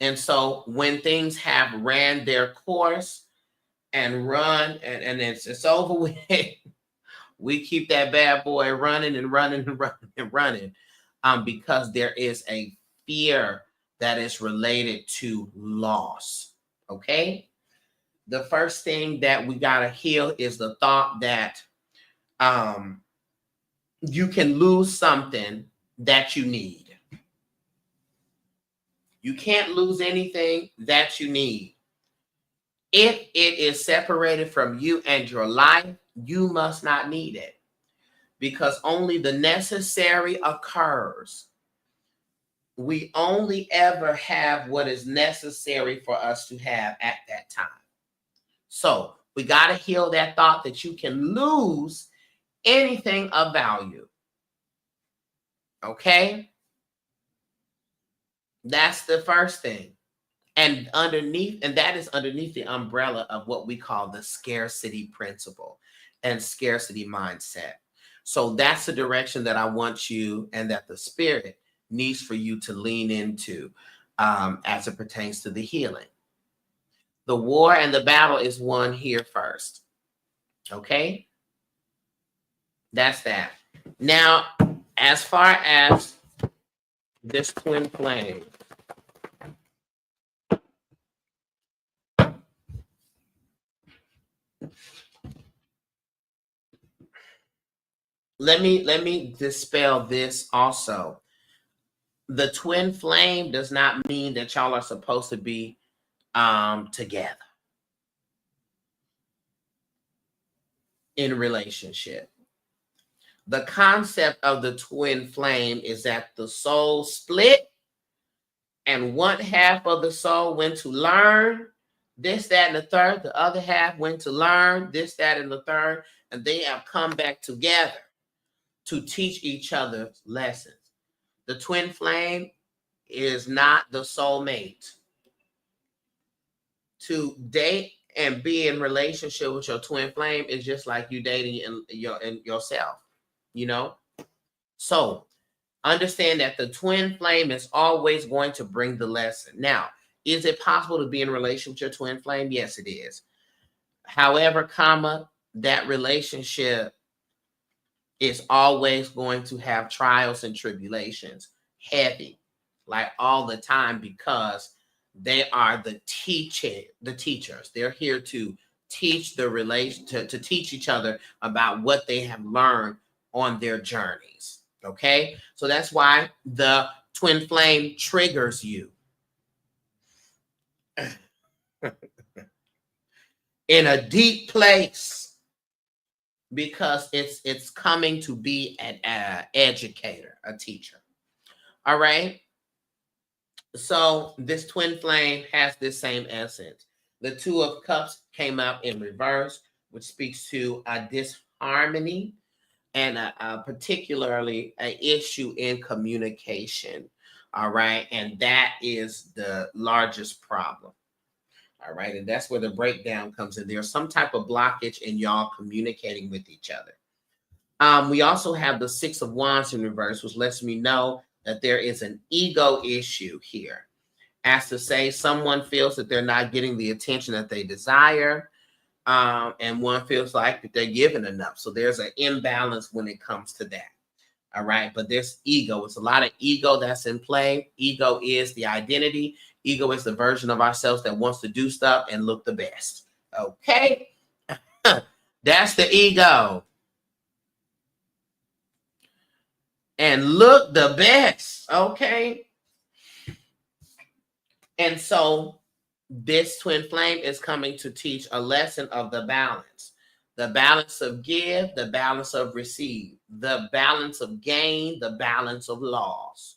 And so when things have ran their course and run and it's over with, we keep that bad boy running and running and running and running, because there is a fear that is related to loss. Okay? The first thing that we got to heal is the thought that you can lose something that you need. You can't lose anything that you need. If it is separated from you and your life, you must not need it, because only the necessary occurs. We only ever have what is necessary for us to have at that time. So we got to heal that thought that you can lose anything of value. Okay? That's the first thing. And that is underneath the umbrella of what we call the scarcity principle and scarcity mindset. So that's the direction that I want you, and that the Spirit needs for you to lean into as it pertains to the healing. The war and the battle is won here first. Okay? That's that. Now, as far as this twin flame, let me dispel this also. The twin flame does not mean that y'all are supposed to be together in a relationship. The concept of the twin flame is that the soul split, and one half of the soul went to learn this, that, and the third. The other half went to learn this, that, and the third, and they have come back together to teach each other lessons. The twin flame is not the soulmate. To date and be in relationship with your twin flame is just like you dating yourself, you know? So understand that the twin flame is always going to bring the lesson. Now, is it possible to be in a relationship with your twin flame? Yes, it is. However, that relationship is always going to have trials and tribulations, heavy, like all the time, because they are the teachers. They're here to teach to teach each other about what they have learned on their journeys. Okay, so that's why the twin flame triggers you in a deep place, because it's coming to be an educator, a teacher. All right. So this twin flame has this same essence. The Two of Cups came out in reverse, which speaks to a disharmony and particularly an issue in communication. All right. And that is the largest problem. All right. And that's where the breakdown comes in. There's some type of blockage in y'all communicating with each other. We also have the Six of Wands in reverse, which lets me know that there is an ego issue here. As to say, someone feels that they're not getting the attention that they desire. and one feels like that they're given enough. So there's an imbalance when it comes to that. All right. But there's ego. It's a lot of ego that's in play. Ego is the identity. Ego is the version of ourselves that wants to do stuff and look the best. Okay. That's the ego. And look the best. Okay. And so this twin flame is coming to teach a lesson of the balance of give, the balance of receive, the balance of gain, the balance of loss,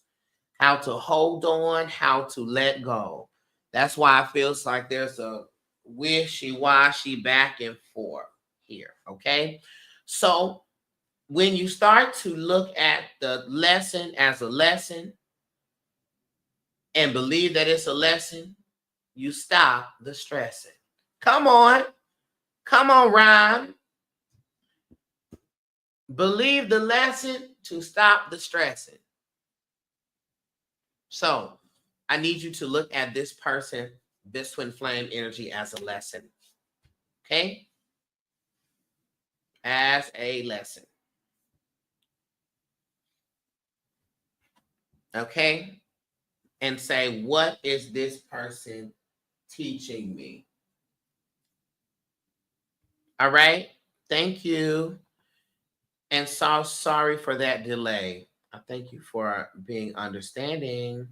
how to hold on, how to let go. That's why it feels like there's a wishy-washy back and forth here, okay? So when you start to look at the lesson as a lesson and believe that it's a lesson, you stop the stressing. Come on, rhyme. Believe the lesson to stop the stressing. So I need you to look at this person, this twin flame energy, as a lesson. Okay? As a lesson. Okay? And say, what is this person teaching me? All right? Thank you. And so sorry for that delay. I thank you for being understanding.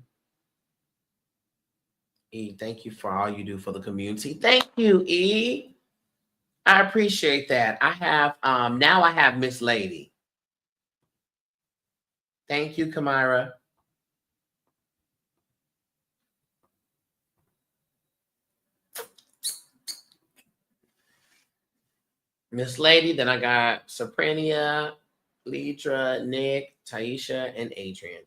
E, thank you for all you do for the community. Thank you, E. I appreciate that. I have now I have Miss Lady. Thank you, Kamira. Miss Lady, then I got Soprania, Lidra, Nick, Taisha, and Adrian.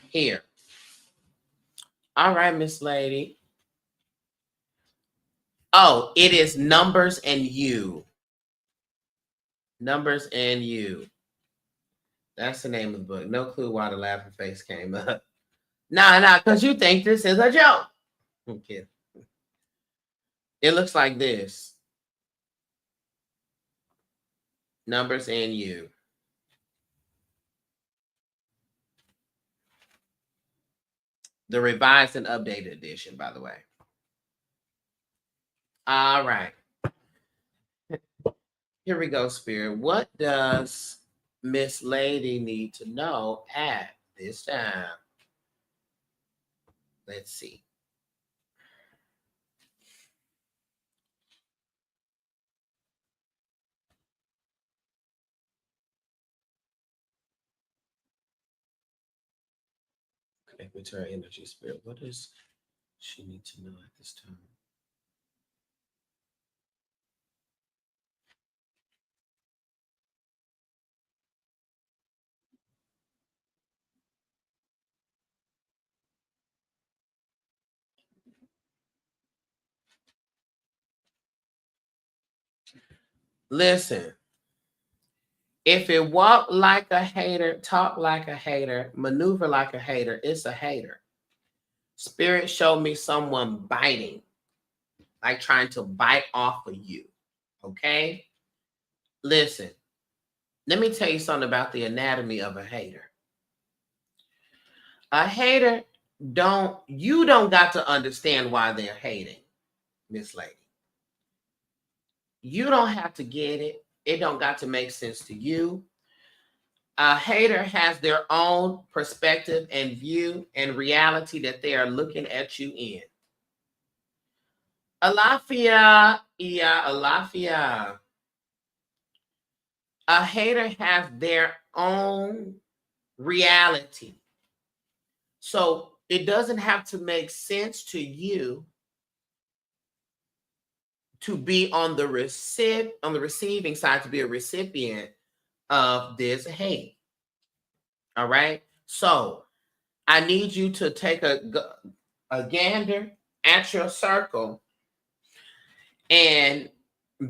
Here. All right, Miss Lady. Oh, it is Numbers and You. Numbers and You. That's the name of the book. No clue why the laughing face came up. Nah, because you think this is a joke. Okay. It looks like this. Numbers and You. The revised and updated edition, by the way. All right. Here we go, Spirit. What does Miss Lady need to know at this time? Let's see. Connect with her energy, Spirit. What does she need to know at this time? Listen, if it walk like a hater, talk like a hater, maneuver like a hater, it's a hater. Spirit showed me someone biting, like trying to bite off of you. Okay? Listen, let me tell you something about the anatomy of a hater. A hater you don't got to understand why they're hating, Miss Lady. You don't have to get it. It don't got to make sense to you. A hater has their own perspective and view and reality that they are looking at you in. Alafia, Alafia. A hater has their own reality. So it doesn't have to make sense to you to be on the receiving side, to be a recipient of this hate. All right. So I need you to take a gander at your circle and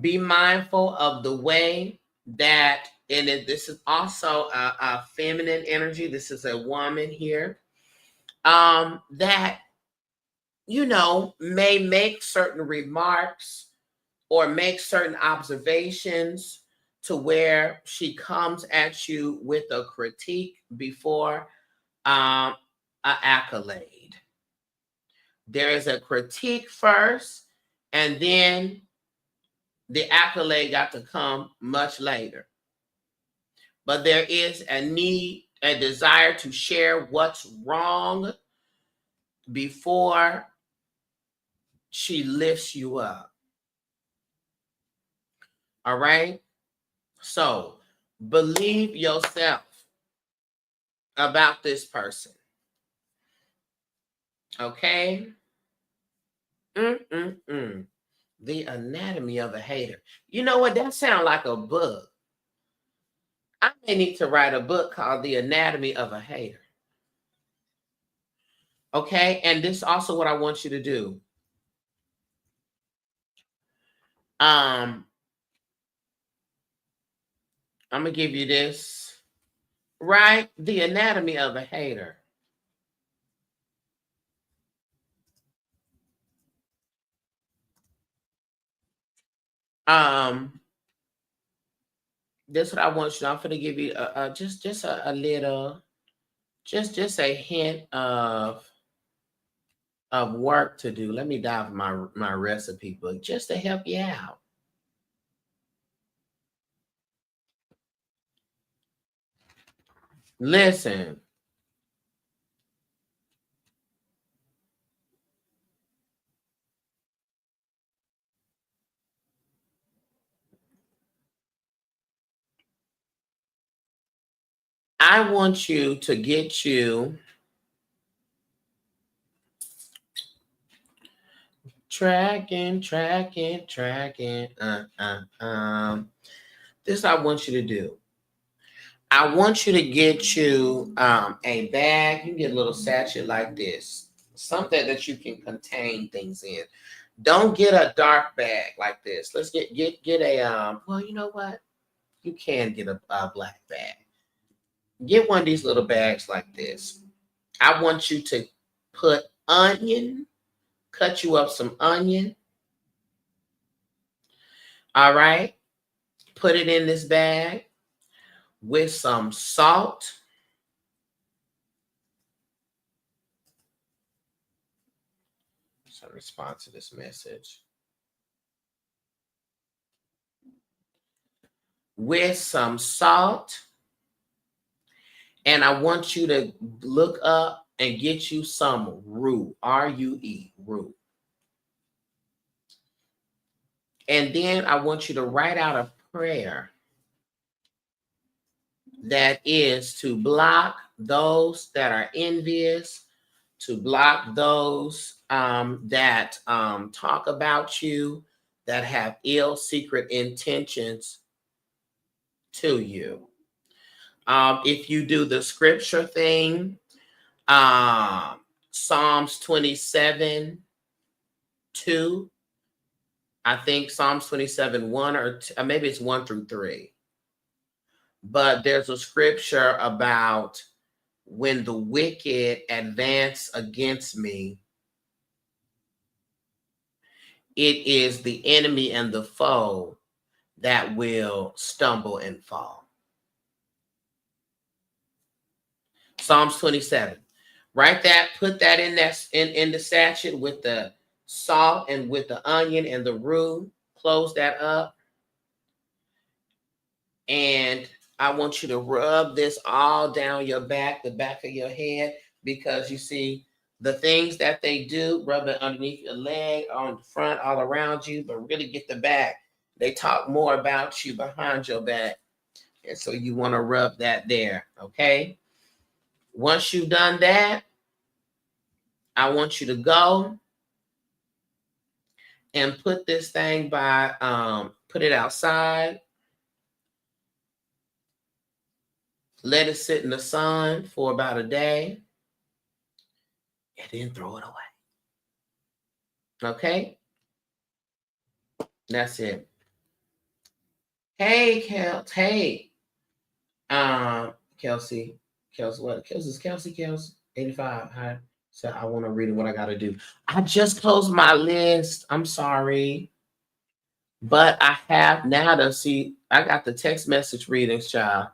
be mindful of the way that, and this is also a feminine energy. This is a woman here, that, you know, may make certain remarks or make certain observations to where she comes at you with a critique before an accolade. There is a critique first, and then the accolade got to come much later. But there is a need, a desire to share what's wrong before she lifts you up. All right? So believe yourself about this person. Okay? The anatomy of a hater. You know what? That sounds like a book. I may need to write a book called The Anatomy of a Hater. Okay? And this is also what I want you to do. I'm gonna give you this, right? The anatomy of a hater. This is what I want you to. I'm gonna give you just a little, just a hint of work to do. Let me dive my recipe book just to help you out. Listen. I want you to get you tracking. This I want you to do. I want you to get you a bag. You can get a little sachet like this, something that you can contain things in. Don't get a dark bag like this. Let's get a well, you know what? You can get a black bag. Get one of these little bags like this. I want you to put onion, cut you up some onion. All right. Put it in this bag with some salt. So respond to this message. With some salt. And I want you to look up and get you some rue, R-U-E, rue. And then I want you to write out a prayer that is to block those that are envious, to block those that talk about you, that have ill secret intentions to you. If you do the scripture thing, Psalms 27, 2, I think Psalms 27, 1 or maybe it's 1 through 3. But there's a scripture about when the wicked advance against me, it is the enemy and the foe that will stumble and fall. Psalms 27. Write that, put that in the sachet with the salt and with the onion and the rue. Close that up. And I want you to rub this all down your back, the back of your head, because you see the things that they do, rub it underneath your leg, on the front, all around you, but really get the back. They talk more about you behind your back. And so you want to rub that there, okay? Once you've done that, I want you to go and put this thing put it outside. Let it sit in the sun for about a day. And then throw it away. Okay? That's it. Hey, Hey, Kelsey. What? Kelsey. 85. Hi. So I want to read what I got to do. I just closed my list. I'm sorry. But I have now to see, I got the text message readings, child,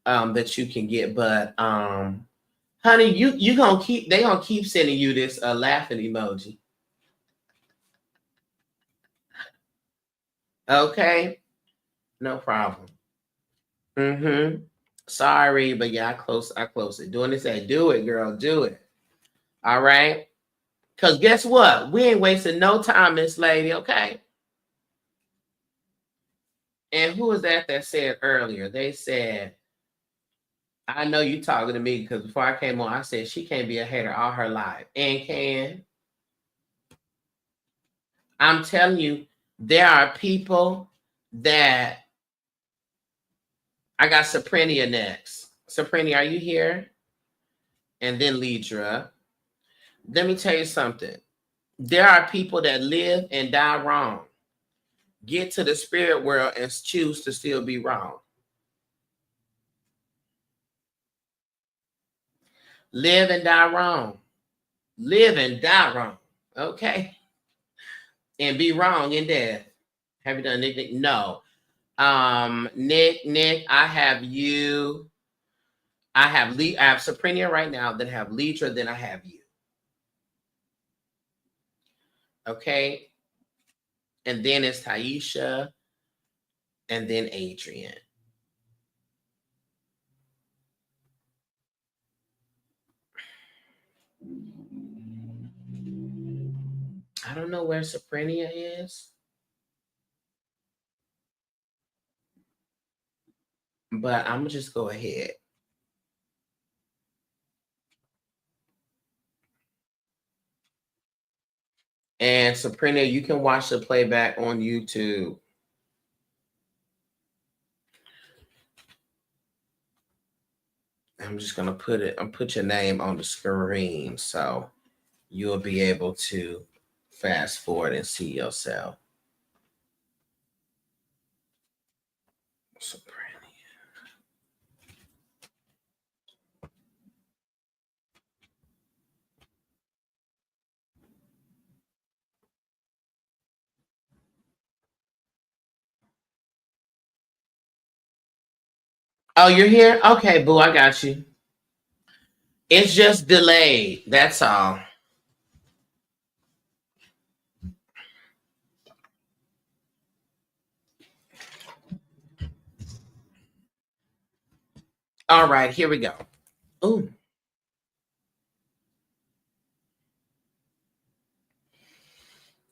that you can get. But honey, you gonna keep, they gonna keep sending you this laughing emoji. Okay, no problem. Sorry, but yeah, I close it. Doing this, do it, girl, do it. All right. Cause guess what? We ain't wasting no time, Miss Lady, okay? And who was that said earlier? They said, I know you talking to me because before I came on, I said she can't be a hater all her life. And can. I'm telling you, there are people that I got Saprinia next. Saprinia, are you here? And then Lidra. Let me tell you something. There are people that live and die wrong. Get to the spirit world and choose to still be wrong. Live and die wrong. Live and die wrong. Okay? And be wrong in death. Have you done Nick? No. Nick, I have you. I have Saprinia right now, then I have Lidra, then I have you. Okay? And then it's Taisha, and then Adrian. I don't know where Saprinia is. But I'm going to just go ahead. And Sabrina, you can watch the playback on YouTube. I'm just going to put your name on the screen so you'll be able to fast forward and see yourself. Sabrina. Oh, you're here? Okay, boo, I got you. It's just delayed. That's all. All right, here we go. Ooh.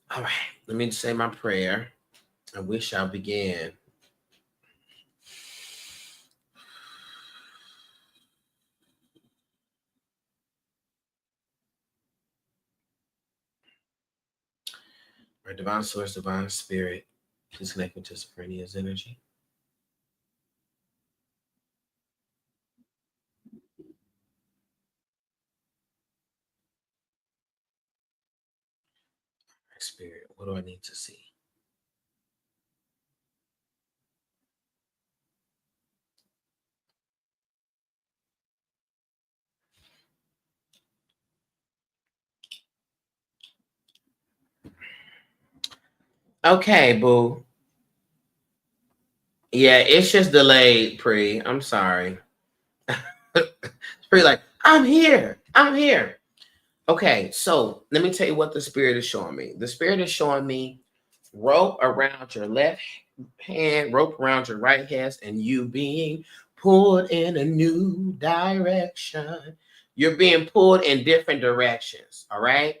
All right, let me say my prayer and we shall begin. Our divine source, divine spirit, please connect me to Sabrina's energy. Spirit, what do I need to see? Okay, boo. Yeah, it's just delayed, Pre. I'm sorry. Pre, like, I'm here. Okay, so let me tell you what the spirit is showing me. The spirit is showing me rope around your left hand, rope around your right hand, and you being pulled in a new direction. You're being pulled in different directions. All right.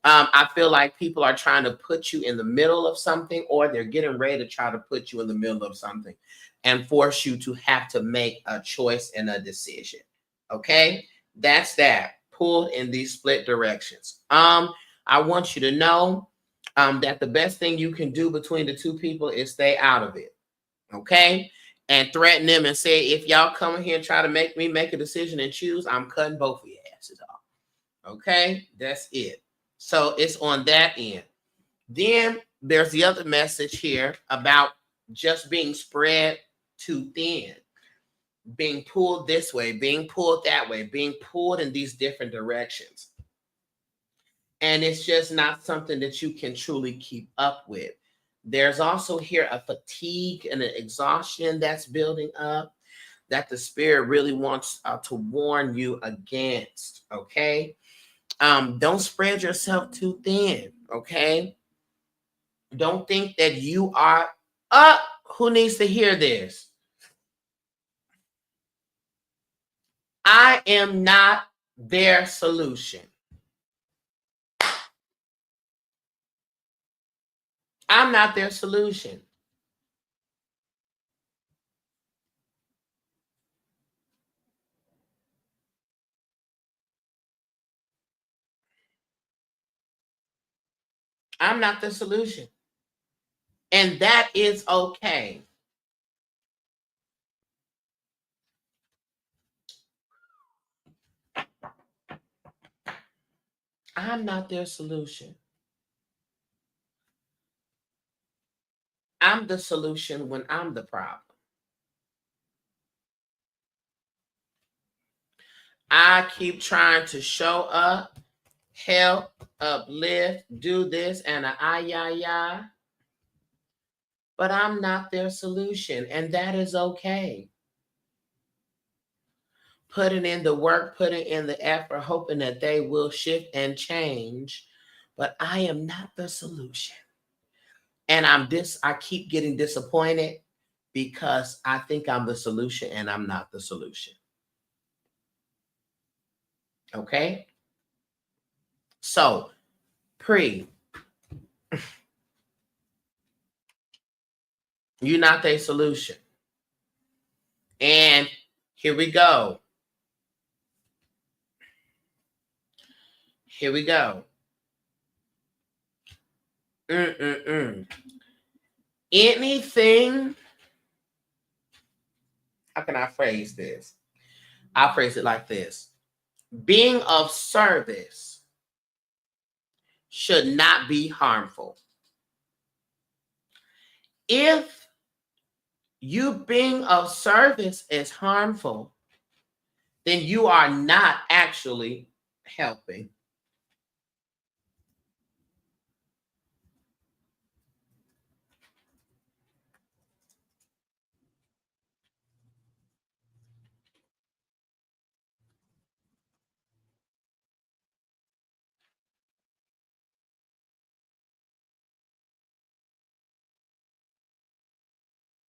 I feel like people are trying to put you in the middle of something, or they're getting ready to try to put you in the middle of something and force you to have to make a choice and a decision. Okay. That's that. Pulled in these split directions. I want you to know that the best thing you can do between the two people is stay out of it. Okay. And threaten them and say, if y'all come here and try to make me make a decision and choose, I'm cutting both of your asses off. Okay. That's it. So it's on that end. Then there's the other message here about just being spread too thin, being pulled this way, being pulled that way, being pulled in these different directions. And it's just not something that you can truly keep up with. There's also here a fatigue and an exhaustion that's building up that the spirit really wants to warn you against. Okay. Don't spread yourself too thin. Okay. Don't think that you are up. Who needs to hear this? I am not their solution. I'm not their solution. I'm not the solution. And that is okay. I'm not their solution. I'm the solution when I'm the problem. I keep trying to show up, help, uplift, do this, and but I'm not their solution, and that is okay. Putting in the work, putting in the effort, hoping that they will shift and change, but I am not the solution. And I keep getting disappointed because I think I'm the solution and I'm not the solution. Okay? So, you're not their solution. And here we go. Here we go. Anything, how can I phrase this? I'll phrase it like this. Being of service should not be harmful. If you being of service is harmful, then you are not actually helping.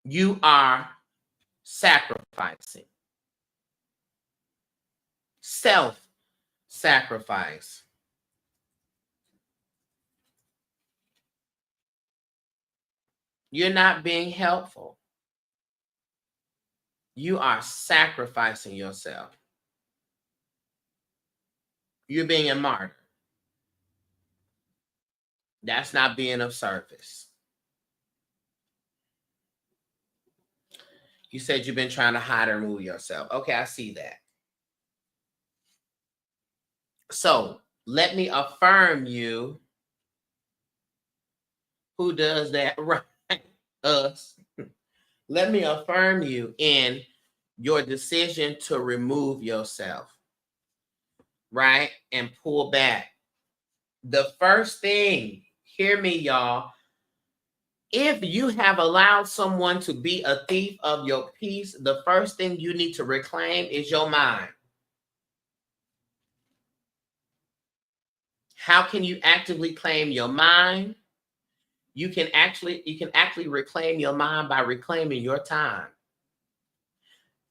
You are sacrificing. Self-sacrifice. You're not being helpful. You are sacrificing yourself. You're being a martyr. That's not being of service. You said you've been trying to hide or remove yourself. Okay, I see that. So let me affirm you. Who does that? Right. Us. Let me affirm you in your decision to remove yourself, right? And pull back. The first thing, hear me, y'all. If you have allowed someone to be a thief of your peace, the first thing you need to reclaim is your mind. How can you actively claim your mind? You can actually reclaim your mind by reclaiming your time.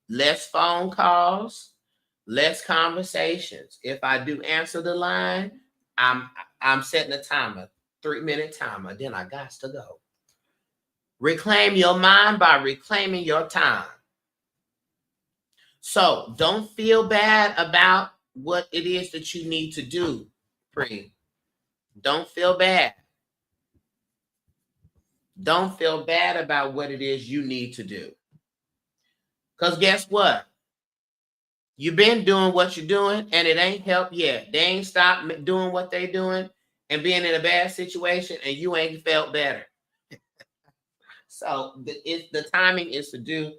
Less phone calls, less conversations. If I do answer the line, I'm setting a timer, 3-minute timer. Then I got to go. Reclaim your mind by reclaiming your time. So don't feel bad about what it is that you need to do, Pre. Don't feel bad. Don't feel bad about what it is you need to do. Because guess what? You've been doing what you're doing and it ain't helped yet. They ain't stopped doing what they doing and being in a bad situation and you ain't felt better. So the timing is to do,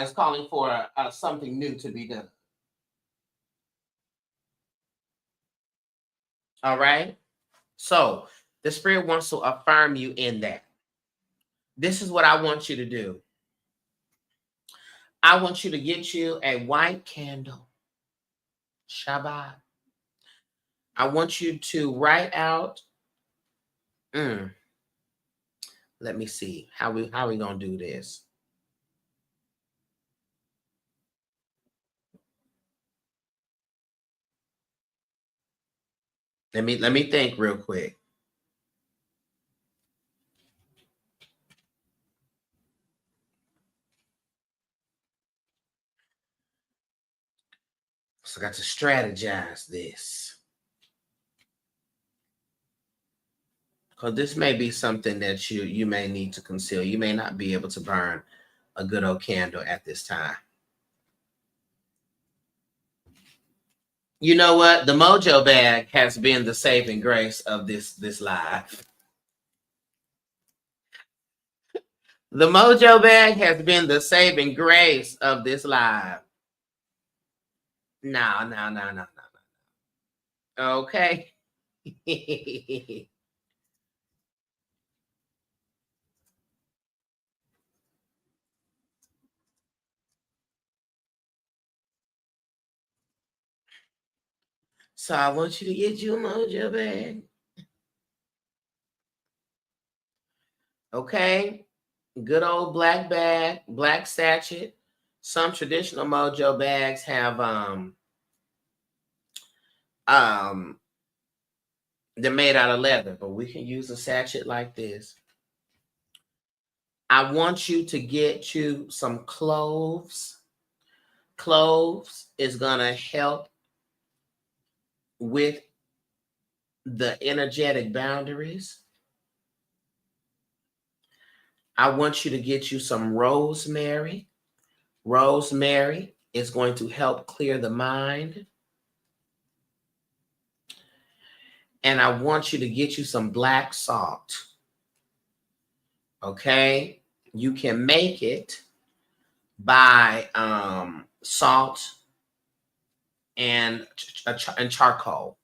is calling for something new to be done. All right. So the Spirit wants to affirm you in that. This is what I want you to do. I want you to get you a white candle. Shabbat. I want you to write out. Let me see how we gonna do this. Let me think real quick. So I got to strategize this. Because this may be something that you may need to conceal. You may not be able to burn a good old candle at this time. You know what? The Mojo bag has been the saving grace of this live. The Mojo bag has been the saving grace of this live. No. Okay. So I want you to get you a Mojo bag. Okay. Good old black bag, black sachet. Some traditional Mojo bags have they're made out of leather, but we can use a sachet like this. I want you to get you some cloves. Cloves is gonna help with the energetic boundaries. I want you to get you some rosemary. Rosemary is going to help clear the mind. And I want you to get you some black salt. Okay? You can make it by salt and charcoal.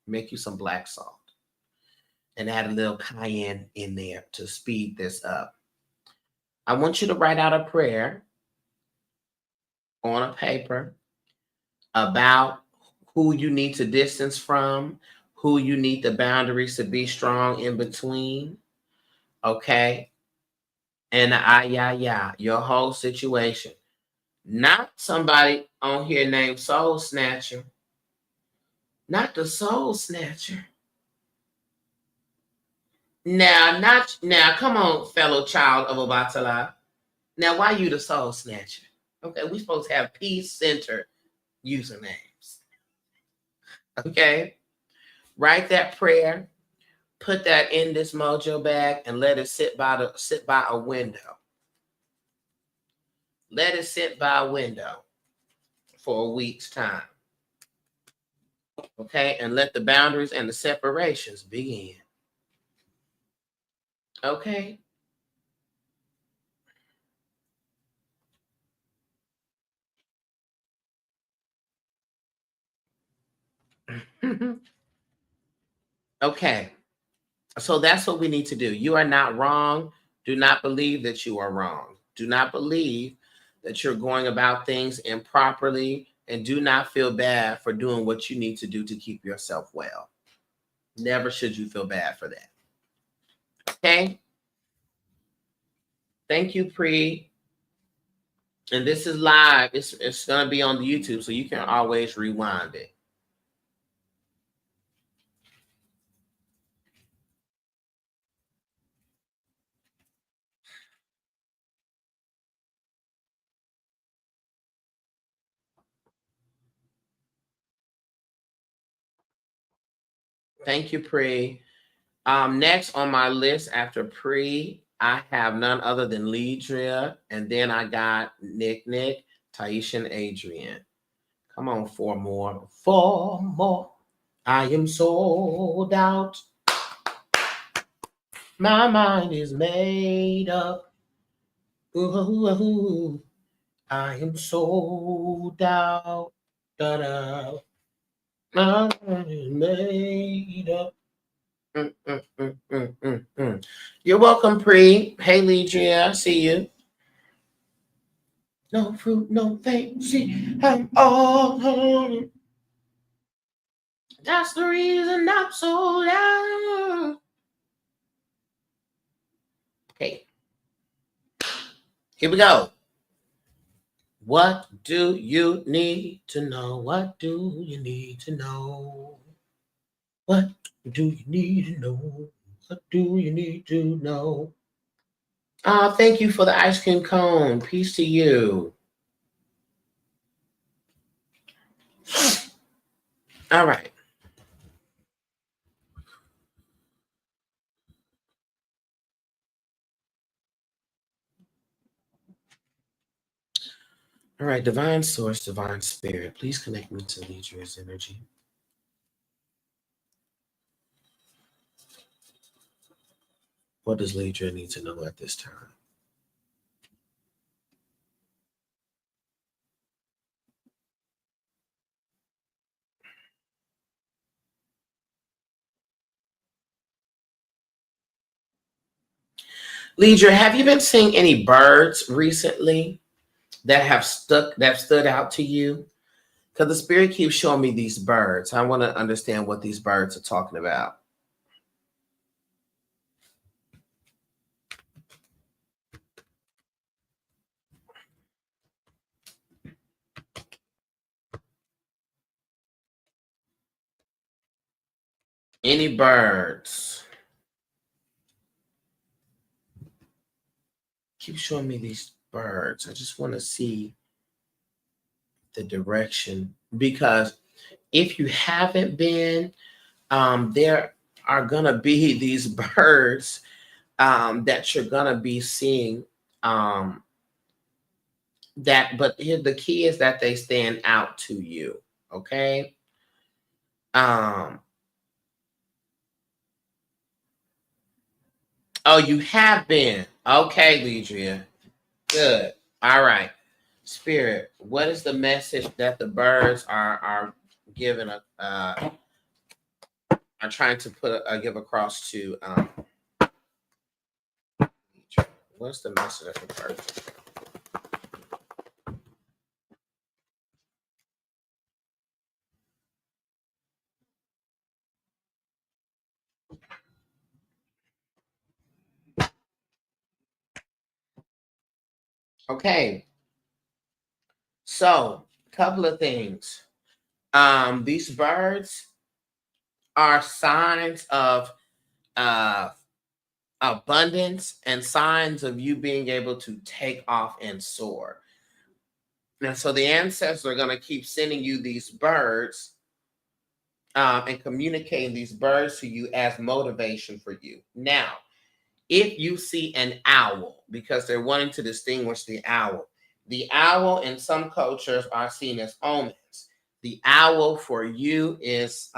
Make you some black salt. And add a little cayenne in there to speed this up. I want you to write out a prayer on a paper about who you need to distance from, who you need the boundaries to be strong in between. Okay? And your whole situation. Not somebody on here named Soul Snatcher. Not the Soul Snatcher. Now, come on, fellow child of Obatala. Now, why you the Soul Snatcher? Okay, we supposed to have peace-centered usernames. Okay? Write that prayer, put that in this Mojo bag, and let it sit by a window. Let it sit by a window for a week's time. Okay? And let the boundaries and the separations begin. Okay? Okay. So that's what we need to do. You are not wrong. Do not believe that you are wrong. Do not believe that you're going about things improperly, and do not feel bad for doing what you need to do to keep yourself well. Never should you feel bad for that. Okay? Thank you, Pre. And this is live. It's going to be on the YouTube, so you can always rewind it. Thank you, Pre. Next on my list after Pre, I have none other than Leedria, and then I got Nick, Taisha, and Adrian. Come on, 4 more. 4 more. I am sold out. My mind is made up. Ooh, I am sold out. Da-da. My mind is made up. You're welcome, Pre. Hey, Legia, I see you. No fruit, no fancy. I'm all home. That's the reason I'm sold out. Okay, here we go. What do you need to know? What do you need to know? What do you need to know? What do you need to know? Thank you for the ice cream cone. Peace to you. All right. All right, divine source, divine spirit, please connect me to Lidra's energy. What does Lidra need to know at this time? Lidra, have you been seeing any birds recently that have stood out to you? Because the spirit keeps showing me these birds. I want to understand what these birds are talking about. Any birds? Keep showing me these birds. I just want to see the direction, because if you haven't been, there are gonna be these birds that you're gonna be seeing. But here the key is that they stand out to you. Okay. Um, oh, you have been. Okay, Lidria. Good. All right. Spirit, what is the message that the birds are giving are trying to give across to Lidria? What's the message of the birds? Okay. So, couple of things. These birds are signs of uh abundance and signs of you being able to take off and soar. And so the ancestors are going to keep sending you these birds and communicating these birds to you as motivation for you. Now, if you see an owl, because they're wanting to distinguish the owl in some cultures are seen as omens. The owl for you is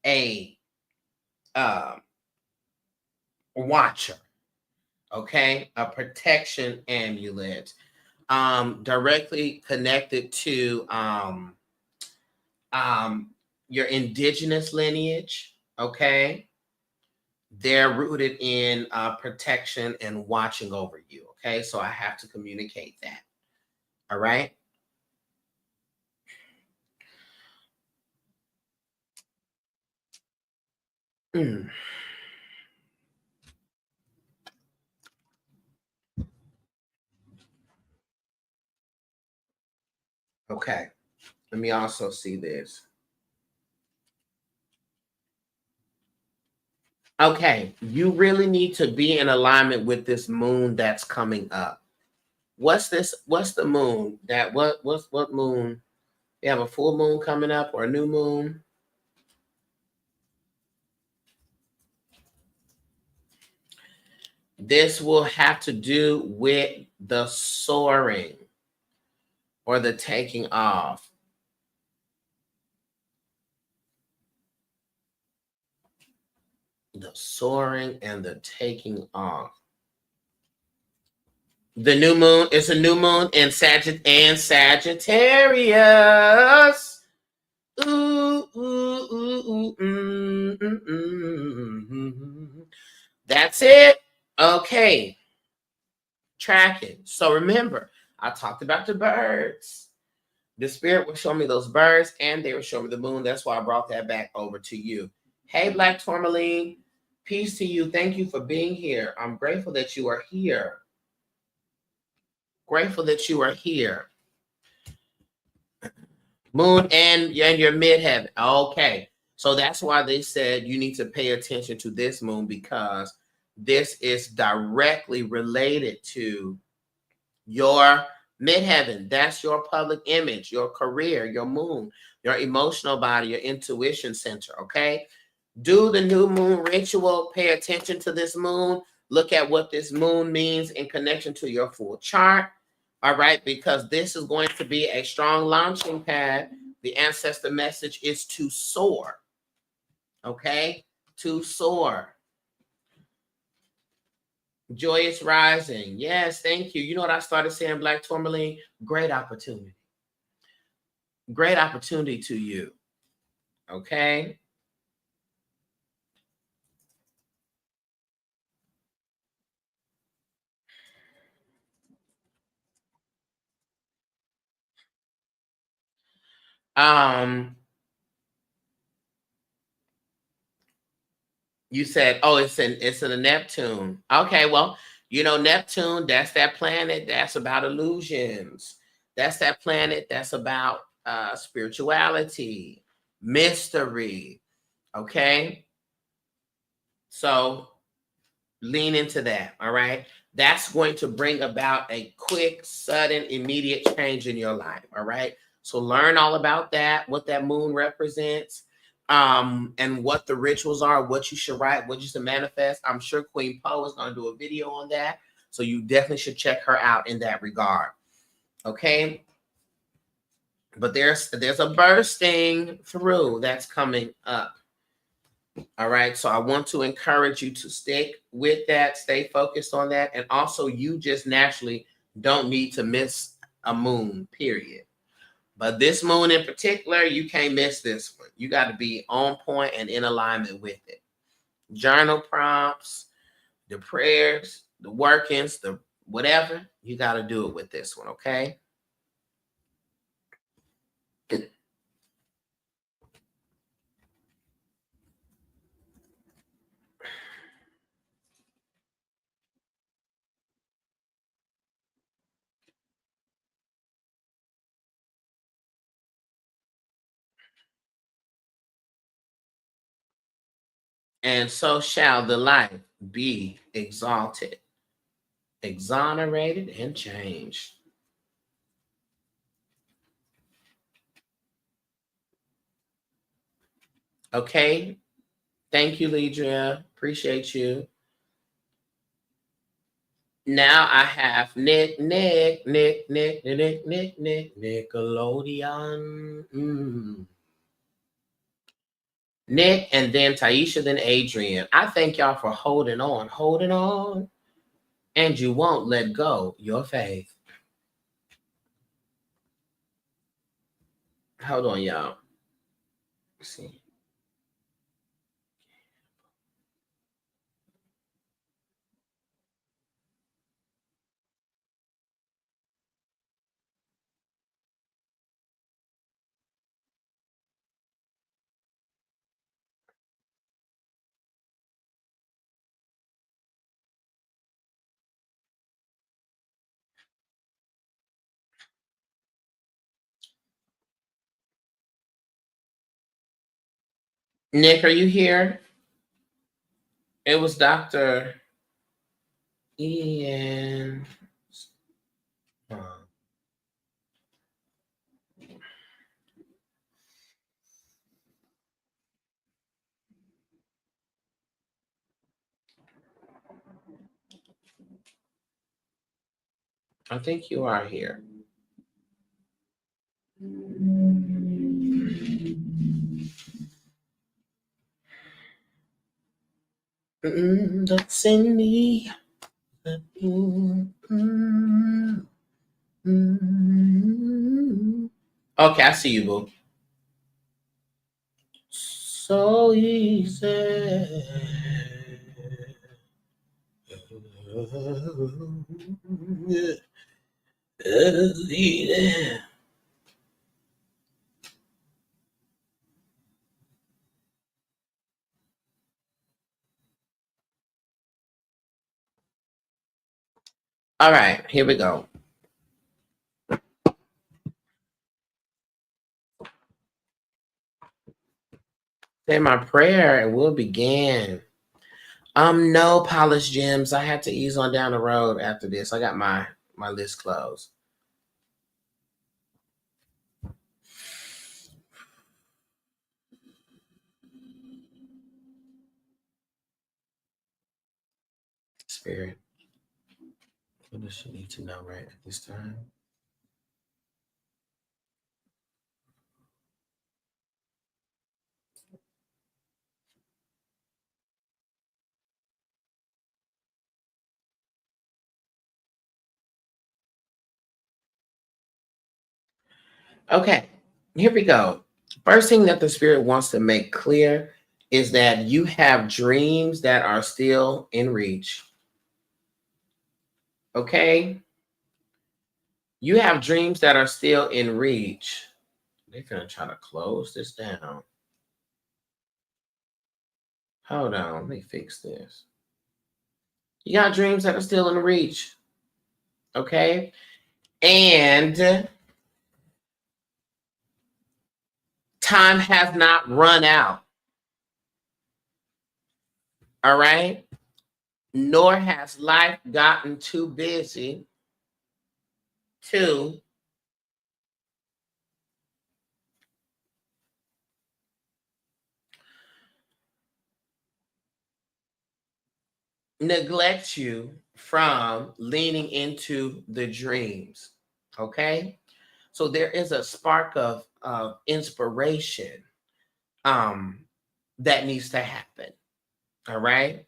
a um, watcher, okay, a protection amulet, directly connected to um, your indigenous lineage, okay. They're rooted in protection and watching over you, okay. So I have to communicate that. All right. Mm. Okay. Let me also see this. Okay, you really need to be in alignment with this moon that's coming up. What's this? What's the moon? What moon? We have a full moon coming up or a new moon? This will have to do with the soaring or the taking off. The soaring and the taking off. The new moon is a new moon in Sagittarius. Ooh, ooh, ooh, ooh, That's it. Okay. Tracking. So remember, I talked about the birds. The spirit will show me those birds and they will show me the moon. That's why I brought that back over to you. Hey, Black Tourmaline. Peace to you. Thank you for being here. I'm grateful that you are here. Grateful that you are here. Moon and your midheaven. Okay. So that's why they said you need to pay attention to this moon, because this is directly related to your midheaven. That's your public image, your career, your moon, your emotional body, your intuition center. Okay. Do the new moon ritual. Pay attention to this moon. Look at what this moon means in connection to your full chart. All right, because this is going to be a strong launching pad. The ancestor message is to soar. Okay, to soar. Joyous rising. Yes, thank you. You know what I started saying, Black Tourmaline? Great opportunity. Great opportunity to you. Okay. You said, oh, it's in a Neptune. Okay, well, you know, Neptune, that's that planet that's about illusions. That's that planet that's about spirituality, mystery. Okay. So lean into that. All right. That's going to bring about a quick, sudden, immediate change in your life. All right. So learn all about that, what that moon represents, and what the rituals are, what you should write, what you should manifest. I'm sure Queen Poe is going to do a video on that. So you definitely should check her out in that regard. Okay. But there's a bursting through that's coming up. All right. So I want to encourage you to stick with that, stay focused on that. And also, you just naturally don't need to miss a moon, period. But this moon in particular, you can't miss this one. You got to be on point and in alignment with it. Journal prompts, the prayers, the workings, the whatever, you got to do it with this one. Okay. And so shall the life be exalted, exonerated, and changed. Okay. Thank you, Lidria. Appreciate you. Now I have Nickelodeon. Nick, and then Taisha, then Adrian. I thank y'all for holding on, and you won't let go your faith. Hold on, y'all. Let's see. Nick, are you here? It was Dr. Ian. I think you are here. Don't send me. Okay, I see you, boo. So easy. All right, here we go. Say my prayer and we'll begin. No polished gems. I had to ease on down the road after this. I got my list closed. Spirit, what does she need to know right at this time? Okay, here we go. First thing that the spirit wants to make clear is that you have dreams that are still in reach. Okay? You have dreams that are still in reach. They're going to try to close this down. Hold on, let me fix this. You got dreams that are still in reach. Okay? And time has not run out. All right? Nor has life gotten too busy to neglect you from leaning into the dreams. Okay? So there is a spark of inspiration that needs to happen. All right?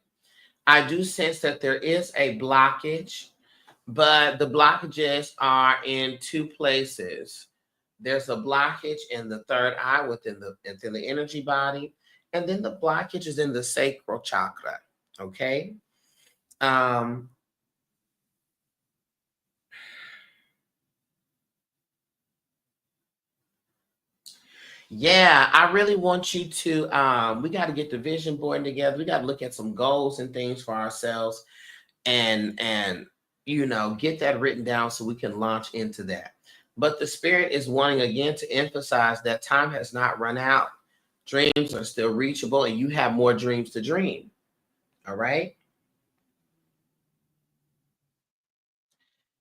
I do sense that there is a blockage, but the blockages are in two places. There's a blockage in the third eye within the energy body, and then the blockage is in the sacral chakra. Okay. Um, yeah, I really want you to. We got to get the vision board together. We got to look at some goals and things for ourselves, and get that written down so we can launch into that. But the spirit is wanting again to emphasize that time has not run out. Dreams are still reachable, and you have more dreams to dream. All right.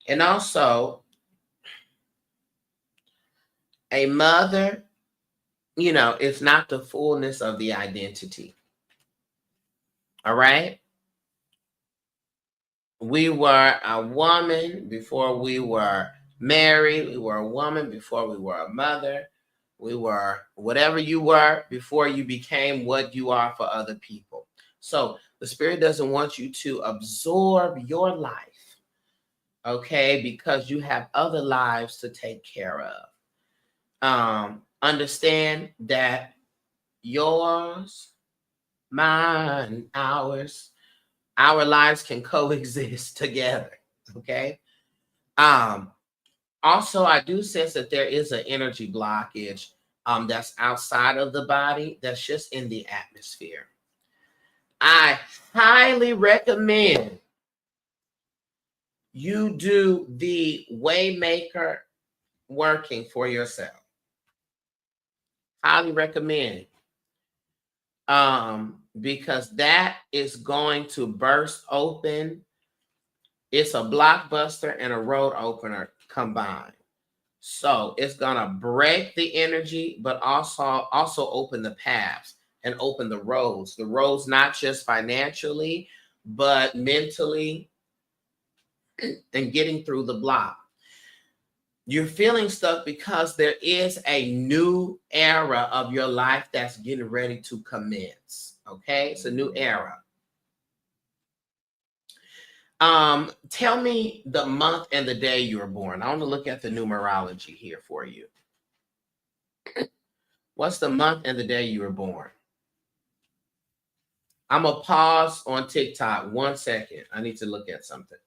And also, a mother, it's not the fullness of the identity. All right. We were a woman before we were married. We were a woman before we were a mother. We were whatever you were before you became what you are for other people. So the spirit doesn't want you to absorb your life, okay, because you have other lives to take care of. Understand that yours, mine, ours, our lives can coexist together. Okay. Also, I do sense that there is an energy blockage that's outside of the body, that's just in the atmosphere. I highly recommend you do the Waymaker working for yourself. Highly recommend. Because that is going to burst open. It's a blockbuster and a road opener combined. So it's gonna break the energy, but also open the paths and open the roads. The roads not just financially, but mentally, and getting through the block. You're feeling stuck because there is a new era of your life that's getting ready to commence. Okay, it's a new era. Tell me the month and the day you were born. I want to look at the numerology here for you. What's the month and the day you were born? I'm going to pause on TikTok 1 second. I need to look at something.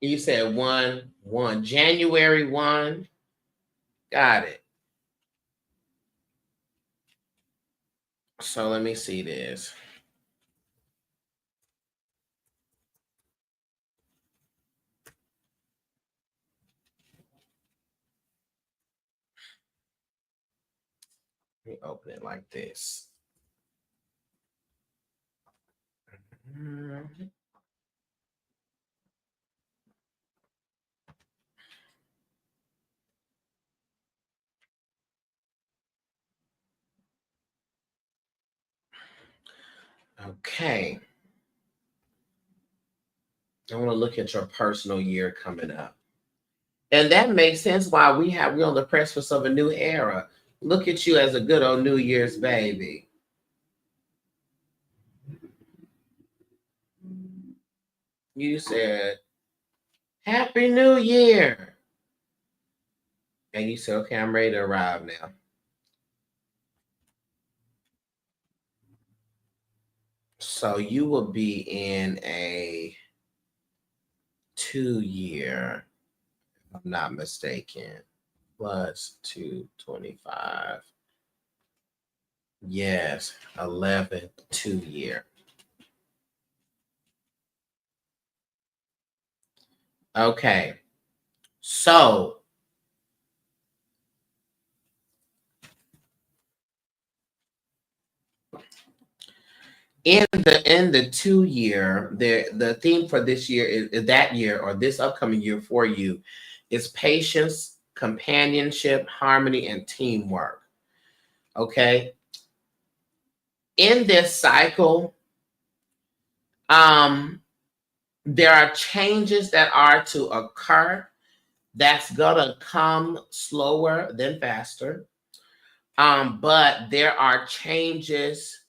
You said 1 January 1. Got it. So let me see this. Let me open it like this. Okay. I want to look at your personal year coming up. And that makes sense why we're on the precipice of a new era. Look at you as a good old New Year's baby. You said, Happy New Year. And you said, okay, I'm ready to arrive now. So you will be in a 2-year, if I'm not mistaken, plus 225. Yes, 11 2-year. Okay, so in the 2-year, the theme for this year is that year or this upcoming year for you is patience, companionship, harmony, and teamwork. Okay, in this cycle, there are changes that are to occur that's gonna come slower than faster. But there are changes,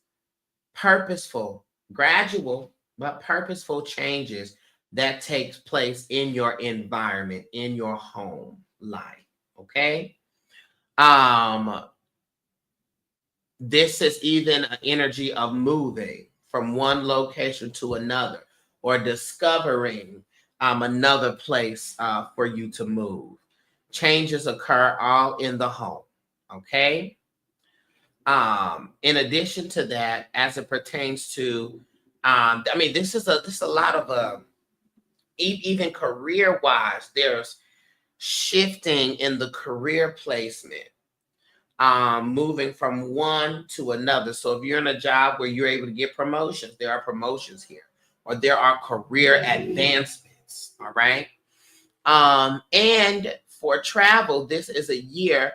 purposeful, gradual, but purposeful changes that takes place in your environment, in your home life. Okay. This is even an energy of moving from one location to another or discovering another place for you to move. Changes occur all in the home. Okay. In addition to that, as it pertains to, this is a lot of even career wise, there's shifting in the career placement, moving from one to another. So if you're in a job where you're able to get promotions, there are promotions here, or there are career advancements. All right. And for travel, this is a year,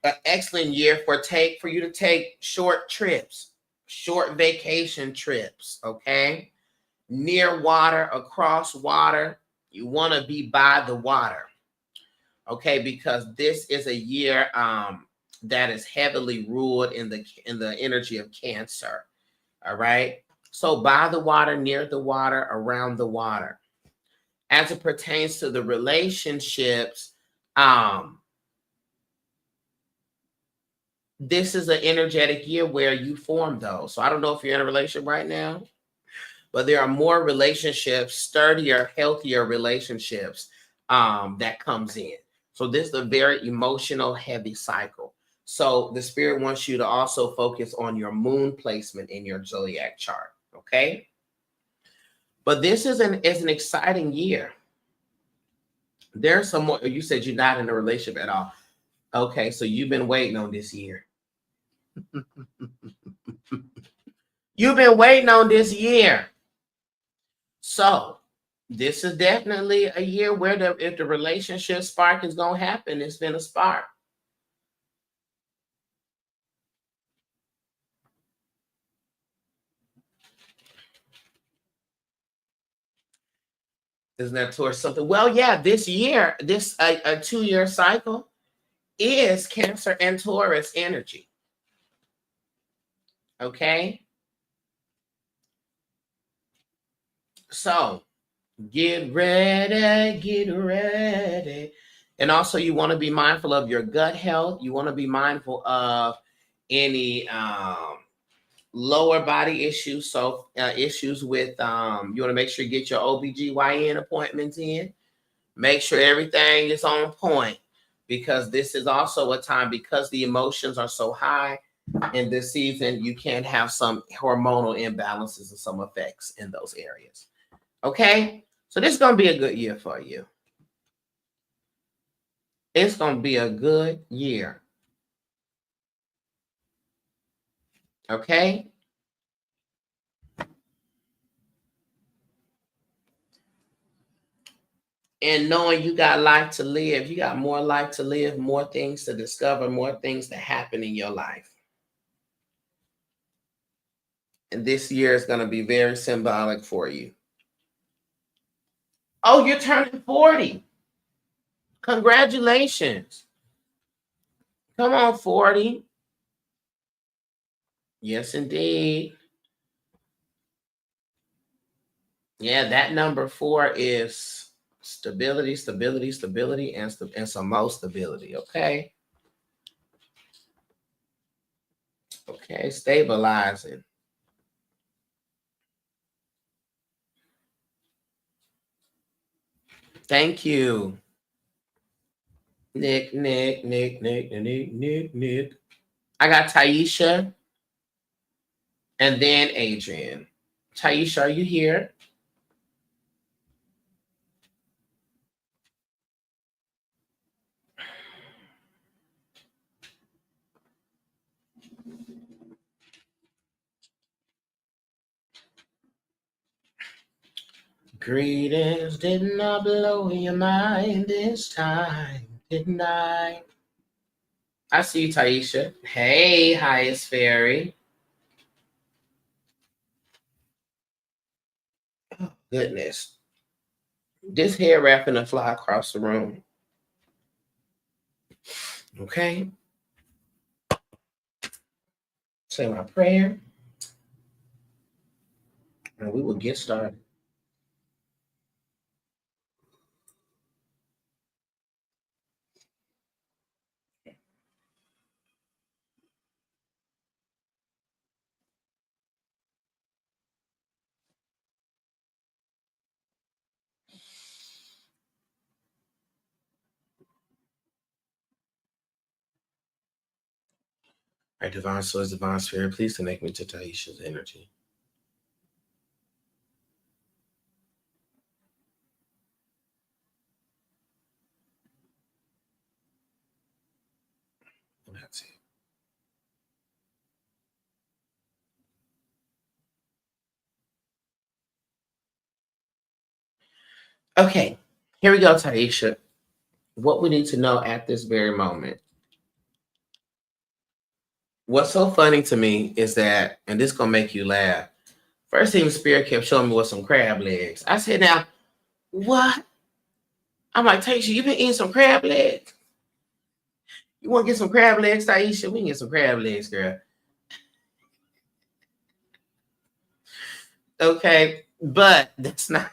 an excellent year for you to take short trips, short vacation trips. Okay. Near water, across water. You want to be by the water. Okay, because this is a year that is heavily ruled in the energy of Cancer. All right. So by the water, near the water, around the water. As it pertains to the relationships, this is an energetic year where you form those. So I don't know if you're in a relationship right now, but there are more relationships, sturdier, healthier relationships that comes in. So this is a very emotional, heavy cycle. So the spirit wants you to also focus on your moon placement in your zodiac chart. Okay. But this is an exciting year. There's some more. You said you're not in a relationship at all. Okay, so you've been waiting on this year. You've been waiting on this year. So this is definitely a year where if the relationship spark is gonna happen, it's been a spark. Isn't that towards something? Well, yeah, this year, this a 2-year cycle is Cancer and Taurus energy. Okay. So get ready, get ready. And also you want to be mindful of your gut health. You want to be mindful of any lower body issues. So issues with, you want to make sure you get your OBGYN appointments in. Make sure everything is on point, because this is also a time, because the emotions are so high in this season, you can have some hormonal imbalances and some effects in those areas. Okay? So this is going to be a good year for you. It's going to be a good year. Okay? And knowing you got life to live, you got more life to live, more things to discover, more things to happen in your life. And this year is going to be very symbolic for you. Oh, you're turning 40. Congratulations. Come on, 40. Yes, indeed. Yeah, that number 4 is stability, stability, stability, and some more stability. Okay. Okay, stabilizing. Thank you. Nick. I got Taisha and then Adrian. Taisha, are you here? Greetings, didn't I blow your mind this time, didn't I? I see you, Taisha. Hey, highest fairy. Oh, goodness. This hair wrap finna fly across the room. Okay. Say my prayer. And we will get started. All right, divine source, divine spirit, please connect me to Taisha's energy. That's it. Okay, here we go, Taisha. What we need to know at this very moment. What's so funny to me is that, and this gonna make you laugh. First thing the spirit kept showing me was some crab legs. I said, now, what? I'm like, Taisha, you been eating some crab legs? You want to get some crab legs, Taisha? We can get some crab legs, girl. Okay, but that's not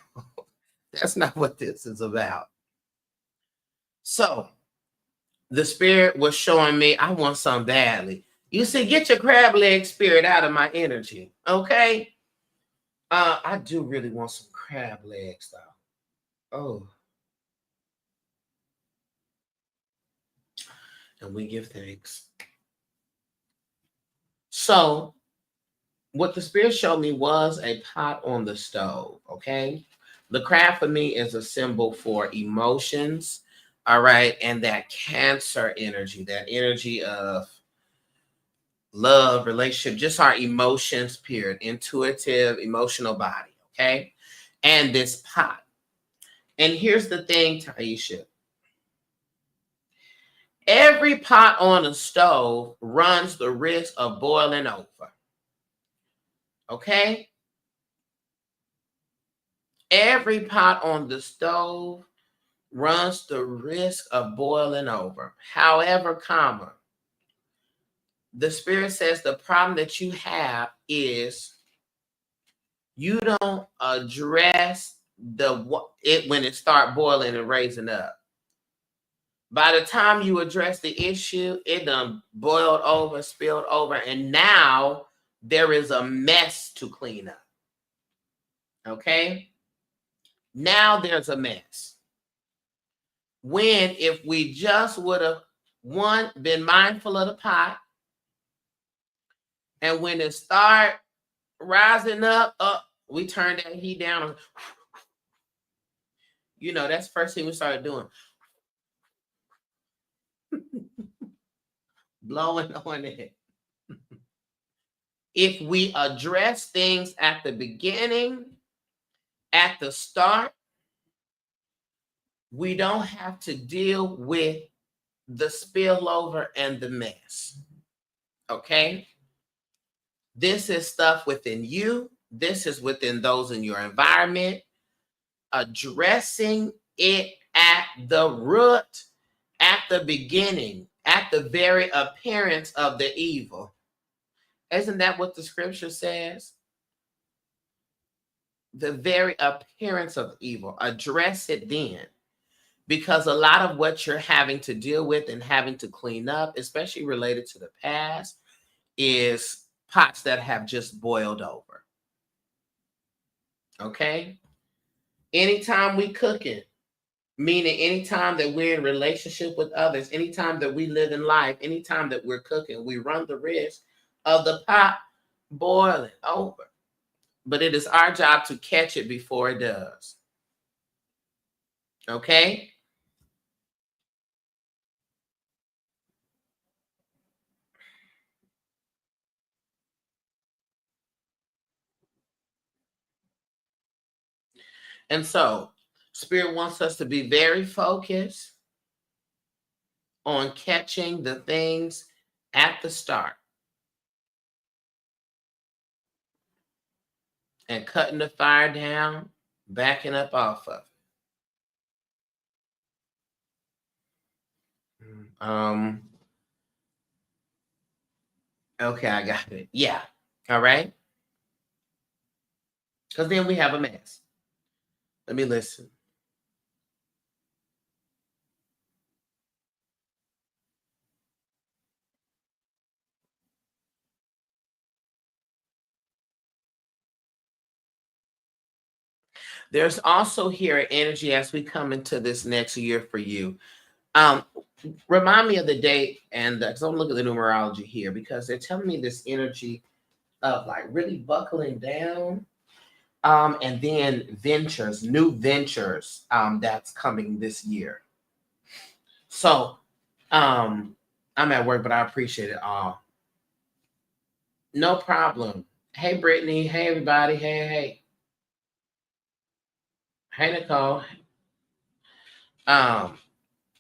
what this is about. So the spirit was showing me I want some badly. You see, get your crab leg spirit out of my energy. Okay. I do really want some crab legs though. Oh, and we give thanks. So what the spirit showed me was a pot on the stove. Okay. The crab for me is a symbol for emotions. All right. And that Cancer energy, that energy of love, relationship, just our emotions, period. Intuitive, emotional body. Okay. And this pot. And here's the thing, Taisha. Every pot on a stove runs the risk of boiling over. Okay. Every pot on the stove runs the risk of boiling over. However, the Spirit says the problem that you have is you don't address it when it start boiling and raising up. By the time you address the issue, it done boiled over, spilled over, and now there is a mess to clean up. Okay? Now there's a mess. When if we just would have, one, been mindful of the pot, and when it start rising up, we turn that heat down. You know, that's the first thing we started doing. Blowing on it. If we address things at the beginning, at the start, we don't have to deal with the spillover and the mess. Okay? This is stuff within you. This is within those in your environment. Addressing it at the root, at the beginning, at the very appearance of the evil. Isn't that what the scripture says? The very appearance of evil. Address it then. Because a lot of what you're having to deal with and having to clean up, especially related to the past, is pots that have just boiled over. Okay? Anytime we cooking, meaning anytime that we're in relationship with others, anytime that we live in life, anytime that we're cooking, we run the risk of the pot boiling over. But it is our job to catch it before it does. Okay? And so, Spirit wants us to be very focused on catching the things at the start and cutting the fire down, backing up off of it. Okay, I got it. Yeah. All right. Because then we have a mess. Let me listen. There's also here energy as we come into this next year for you. Remind me of the date, and because I'm looking at the numerology here, because they're telling me this energy of like really buckling down, and then new ventures, that's coming this year. So, I'm at work, but I appreciate it all. No problem. Hey, Brittany. Hey, everybody. Hey. Hey, Nicole.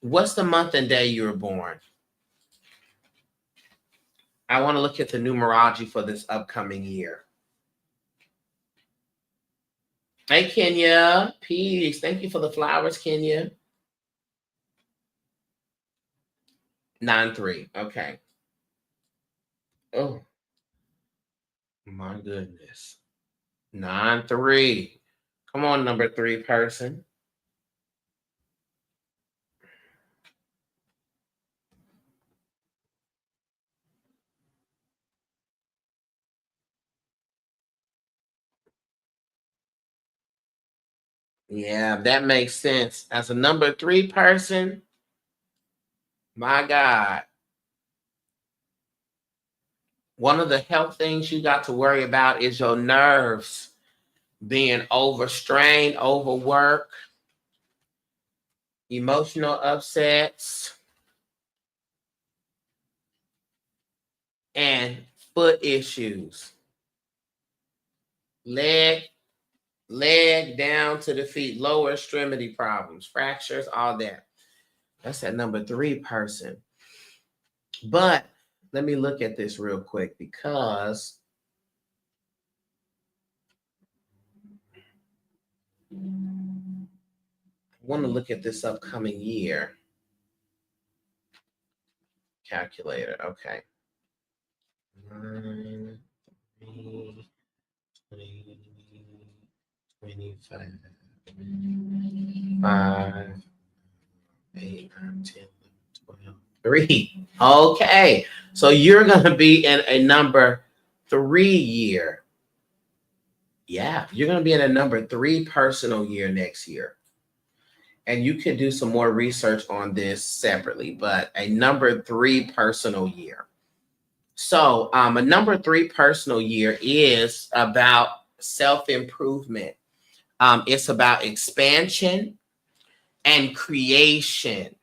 What's the month and day you were born? I want to look at the numerology for this upcoming year. Hey, Kenya. Peace. Thank you for the flowers, Kenya. 9-3. Okay. Oh, my goodness. 9-3. Come on, number 3 person. Yeah, that makes sense. As a number 3 person, my God. One of the health things you got to worry about is your nerves being overstrained, overworked, emotional upsets, and foot issues. Leg down to the feet, lower extremity problems, fractures, all that. That's that number 3 person. But let me look at this real quick, because want to look at this upcoming year. Calculator, okay. 9, 3, 20, 25, 5, 8, 9, 10, 12, 3. Okay, so you're going to be in a number 3 year. Yeah, you're going to be in a number 3 personal year next year. And you could do some more research on this separately, but a number 3 personal year. So a number 3 personal year is about self-improvement. It's about expansion and creation.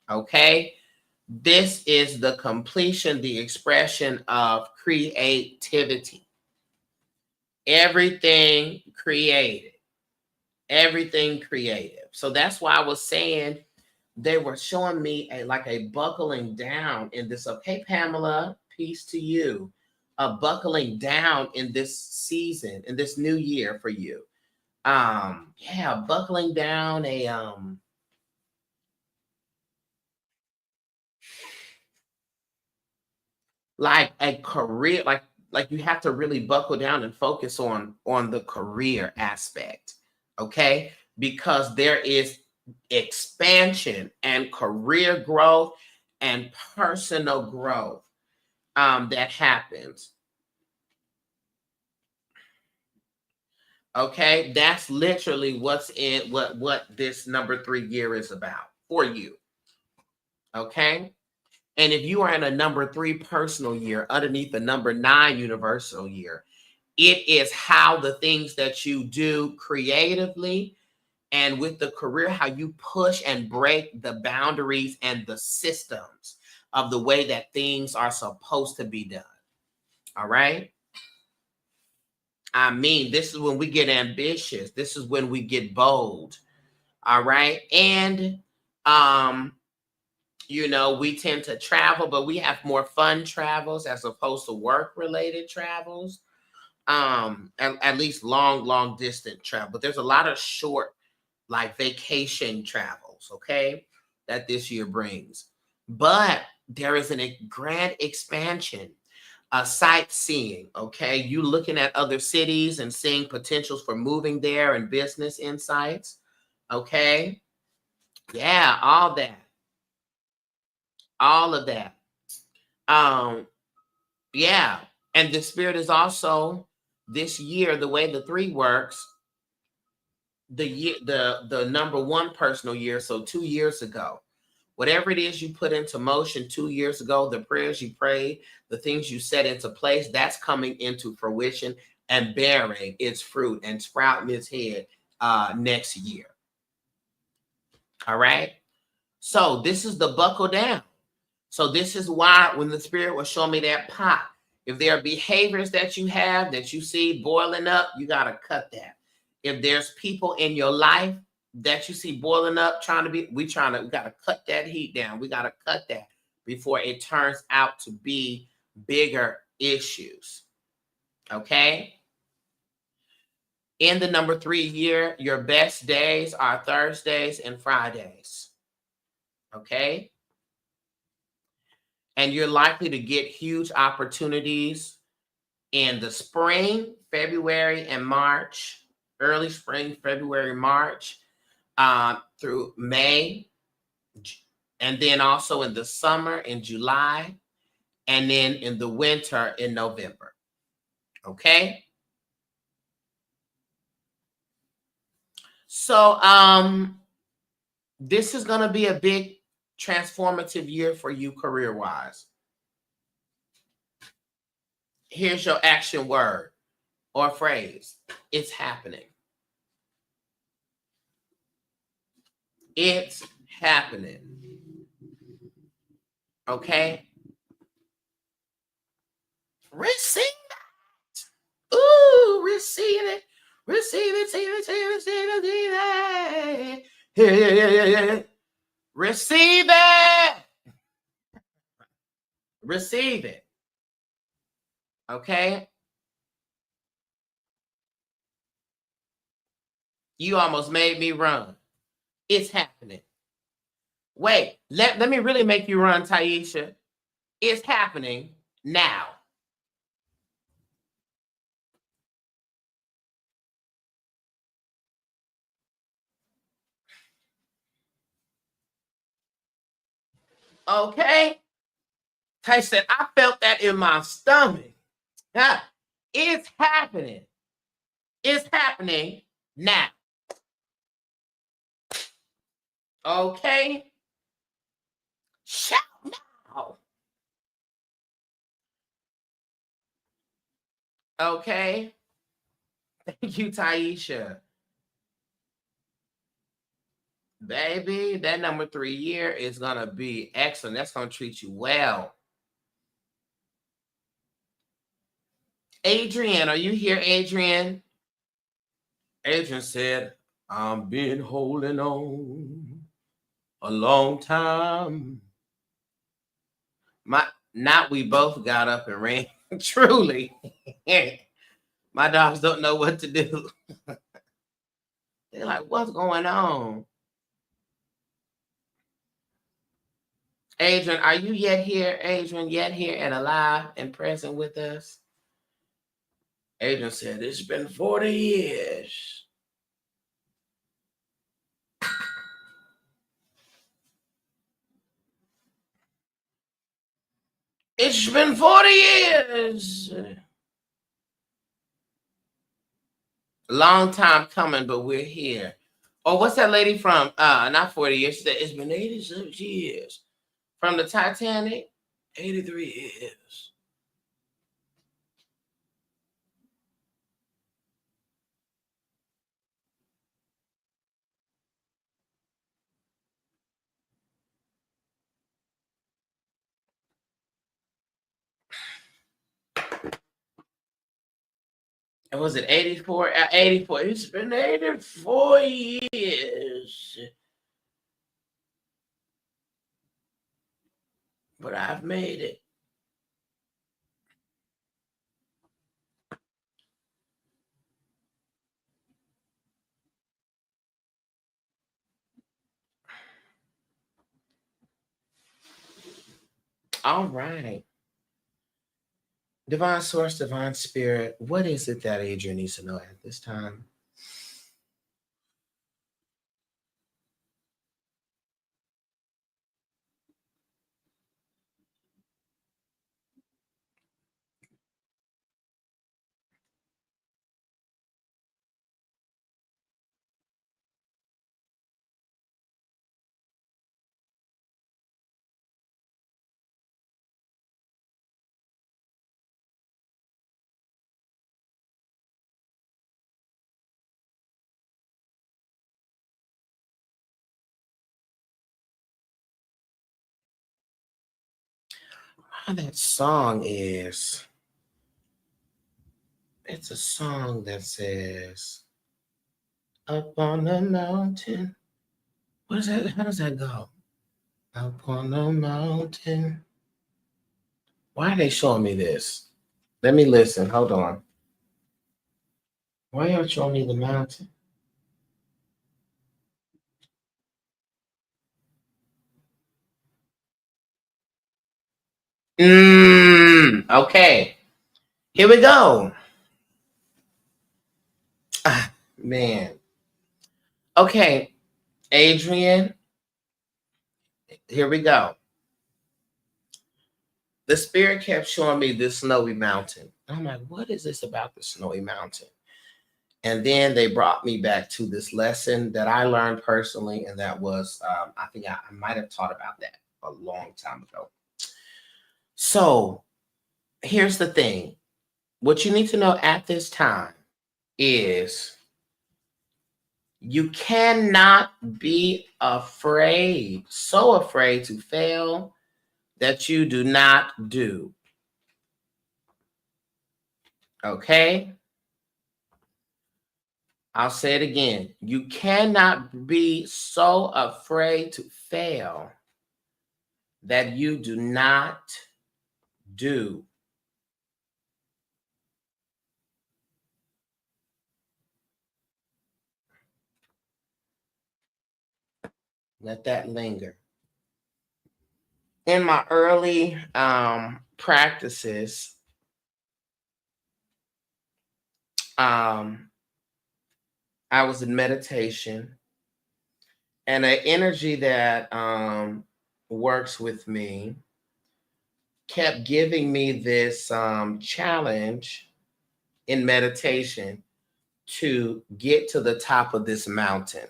Okay. This is the completion, the expression of creativity. Everything created. Everything creative. So that's why I was saying they were showing me a buckling down in this. Hey, Pamela, peace to you. A buckling down in this season, in this new year for you. Yeah, buckling down like a career, like you have to really buckle down and focus on the career aspect, okay? Because there is expansion and career growth and personal growth that happens. Okay, that's literally what's in what this number 3 year is about for you. Okay. And if you are in a number 3 personal year underneath the number 9 universal year, it is how the things that you do creatively and with the career, how you push and break the boundaries and the systems of the way that things are supposed to be done. All right. I mean, this is when we get ambitious. This is when we get bold. All right. And, we tend to travel, but we have more fun travels as opposed to work related travels. At least long distance travel. But there's a lot of short, like vacation travels, okay, that this year brings. But there is a grand expansion, sightseeing, okay? You looking at other cities and seeing potentials for moving there and business insights, okay? Yeah, all that. All of that. Yeah. And the spirit is also this year, the way the 3 works, the number 1 personal year, so 2 years ago. Whatever it is you put into motion 2 years ago, the prayers you prayed, the things you set into place, that's coming into fruition and bearing its fruit and sprouting its head next year. All right. So this is the buckle down. So this is why when the spirit was showing me that pot, if there are behaviors that you have that you see boiling up, you got to cut that. If there's people in your life that you see boiling up, we got to cut that heat down. We got to cut that before it turns out to be bigger issues. Okay. In the number 3 year, your best days are Thursdays and Fridays. Okay. And you're likely to get huge opportunities in the spring, February and March, early spring, February, March, through May, and then also in the summer in July, and then in the winter in November. Okay. So this is going to be a big transformative year for you career-wise. Here's your action word or phrase. It's happening. It's happening. Okay. Receive that. Ooh, receive it. Receive it, receive it, receive it, receive it. Receive it. Receive it. Okay. You almost made me run. It's happening. Wait, let me really make you run, Taisha. It's happening now. Okay? Taisha said, I felt that in my stomach. It's happening. It's happening now. Okay? Shout now. Okay? Thank you, Taisha. Baby, that number 3 year is going to be excellent. That's going to treat you well. Adrian, are you here, Adrian? Adrian said, I've been holding on a long time. Not we both got up and ran. Truly. My dogs don't know what to do. They're like, what's going on? Adrian, are you yet here? Adrian, yet here and alive and present with us? Adrian said, it's been 40 years. It's been 40 years. Long time coming, but we're here. Oh, what's that lady from? Not 40 years. She said, it's been 86 years. From the Titanic, 83 years. And was it 84? 84. It's been 84 years. But I've made it. All right. Divine Source, Divine Spirit, what is it that Adrian needs to know at this time? That song is, it's a song that says, up on the mountain. What is that? How does that go? Up on the mountain. Why are they showing me this? Let me listen. Hold on. Why are you showing me the mountain? Okay. Here we go. Man. Okay. Adrian, here we go. The spirit kept showing me this snowy mountain. I'm like, what is this about the snowy mountain? And then they brought me back to this lesson that I learned personally. And that was, I think I might have taught about that a long time ago. So here's the thing. What you need to know at this time is you cannot be afraid, so afraid to fail that you do not do. Okay? I'll say it again. You cannot be so afraid to fail that you do not do. Let that linger. In my early practices, I was in meditation, and an energy that works with me kept giving me this challenge in meditation to get to the top of this mountain.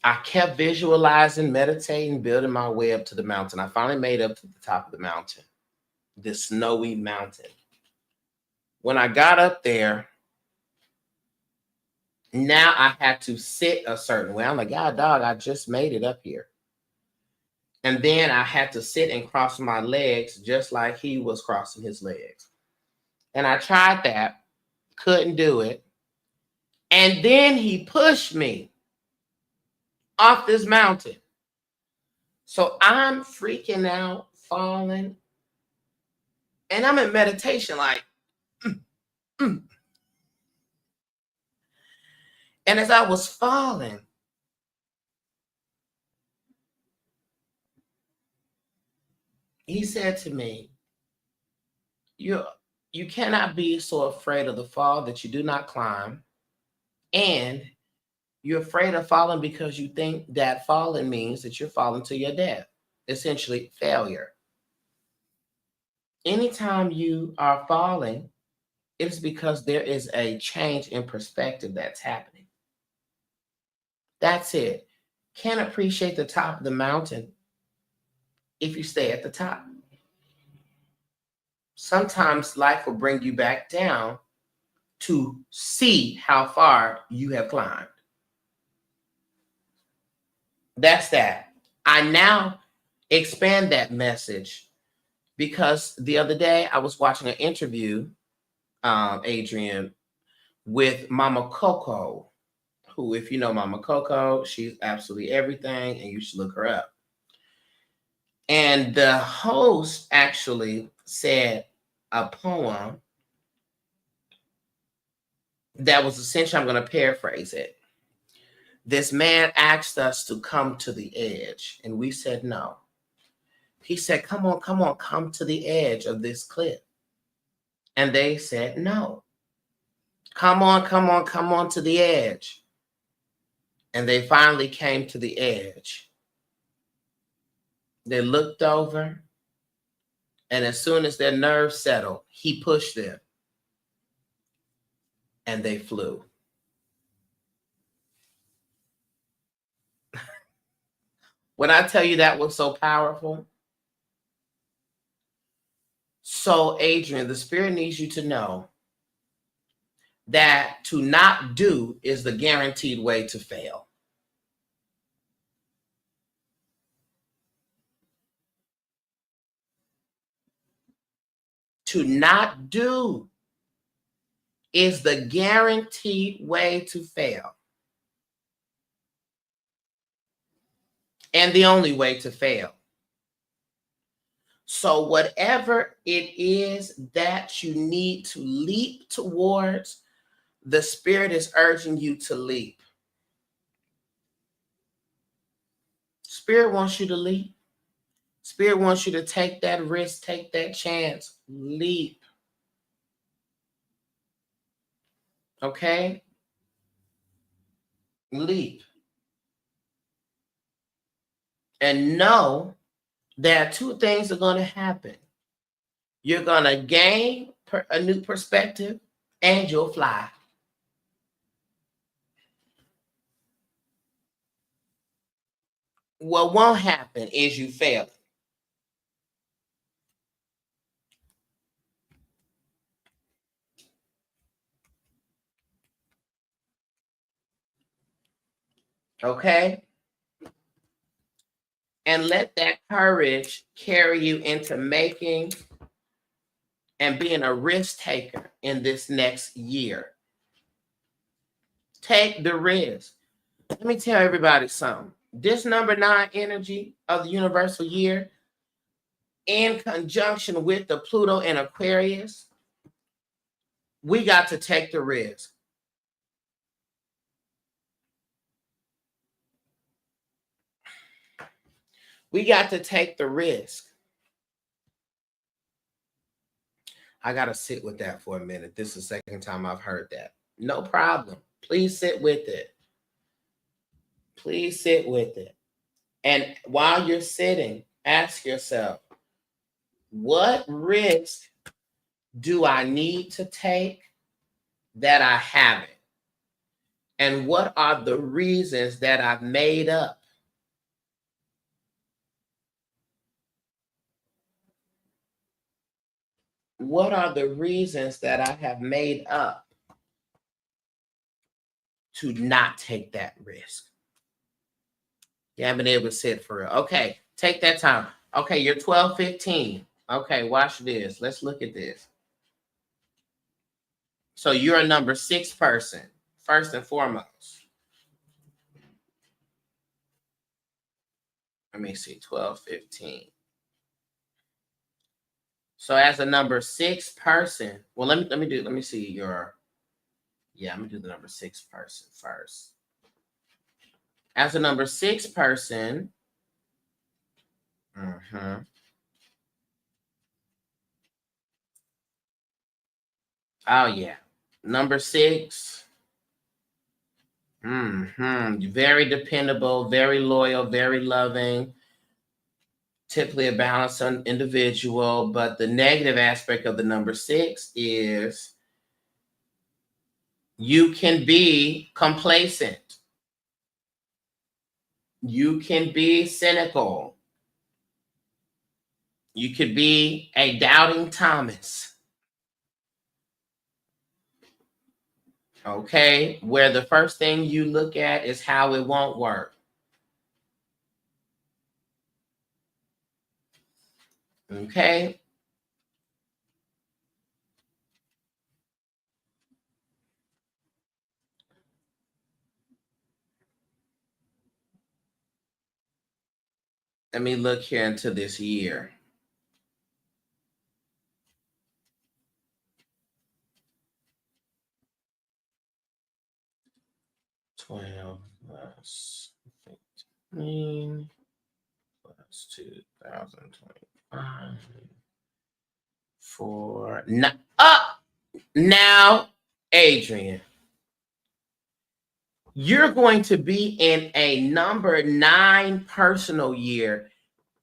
I kept visualizing, meditating, building my way up to the mountain. I finally made up to the top of the mountain, this snowy mountain. When I got up there, now I had to sit a certain way. I'm like, God, dog, I just made it up here. And then I had to sit and cross my legs just like he was crossing his legs. And I tried that, couldn't do it. And then he pushed me off this mountain. So I'm freaking out, falling. And I'm in meditation like, And as I was falling, he said to me, you cannot be so afraid of the fall that you do not climb. And you're afraid of falling because you think that falling means that you're falling to your death, essentially failure. Anytime you are falling, it's because there is a change in perspective that's happening. That's it. Can't appreciate the top of the mountain if you stay at the top. Sometimes life will bring you back down to see how far you have climbed. That's that. I now expand that message because the other day I was watching an interview, Adrian, with Mama Coco, who, if you know Mama Coco, she's absolutely everything, and you should look her up. And the host actually said a poem that was essentially, I'm going to paraphrase it. This man asked us to come to the edge, and we said no. He said, come on, come to the edge of this cliff. And they said no. Come on to the edge. And they finally came to the edge. They looked over, and as soon as their nerves settled, he pushed them, and they flew. When I tell you that was so powerful, so Adrian, the Spirit needs you to know that to not do is the guaranteed way to fail. To not do is the guaranteed way to fail. And the only way to fail. So whatever it is that you need to leap towards, the Spirit is urging you to leap. Spirit wants you to leap. Spirit wants you to take that risk, take that chance, leap. Okay? Leap. And know that two things are going to happen. You're going to gain a new perspective, and you'll fly. What won't happen is you fail. Okay? And let that courage carry you into making and being a risk taker in this next year. Take the risk. Let me tell everybody something. This number 9 energy of the universal year, in conjunction with the Pluto and Aquarius, we got to take the risk. We got to take the risk. I got to sit with that for a minute. This is the second time I've heard that. No problem. Please sit with it. Please sit with it. And while you're sitting, ask yourself, what risk do I need to take that I haven't? And what are the reasons that I've made up? What are the reasons that I have made up to not take that risk? You haven't been able to sit for real. Okay, take that time. Okay, you're 12, 15. Okay, watch this. Let's look at this. So you're a number 6 person, first and foremost. Let me see, 12, 15. So as a number 6 person, well, let me see your, I'm gonna do the number 6 person first. As a number 6 person, oh yeah, number 6. Very dependable, very loyal, very loving. Typically a balanced individual, but the negative aspect of the number 6 is you can be complacent. You can be cynical. You could be a doubting Thomas. Okay, where the first thing you look at is how it won't work. Okay. Let me look here into this year. $12 plus 15 plus 2025 for now, Adrian, you're going to be in a number 9 personal year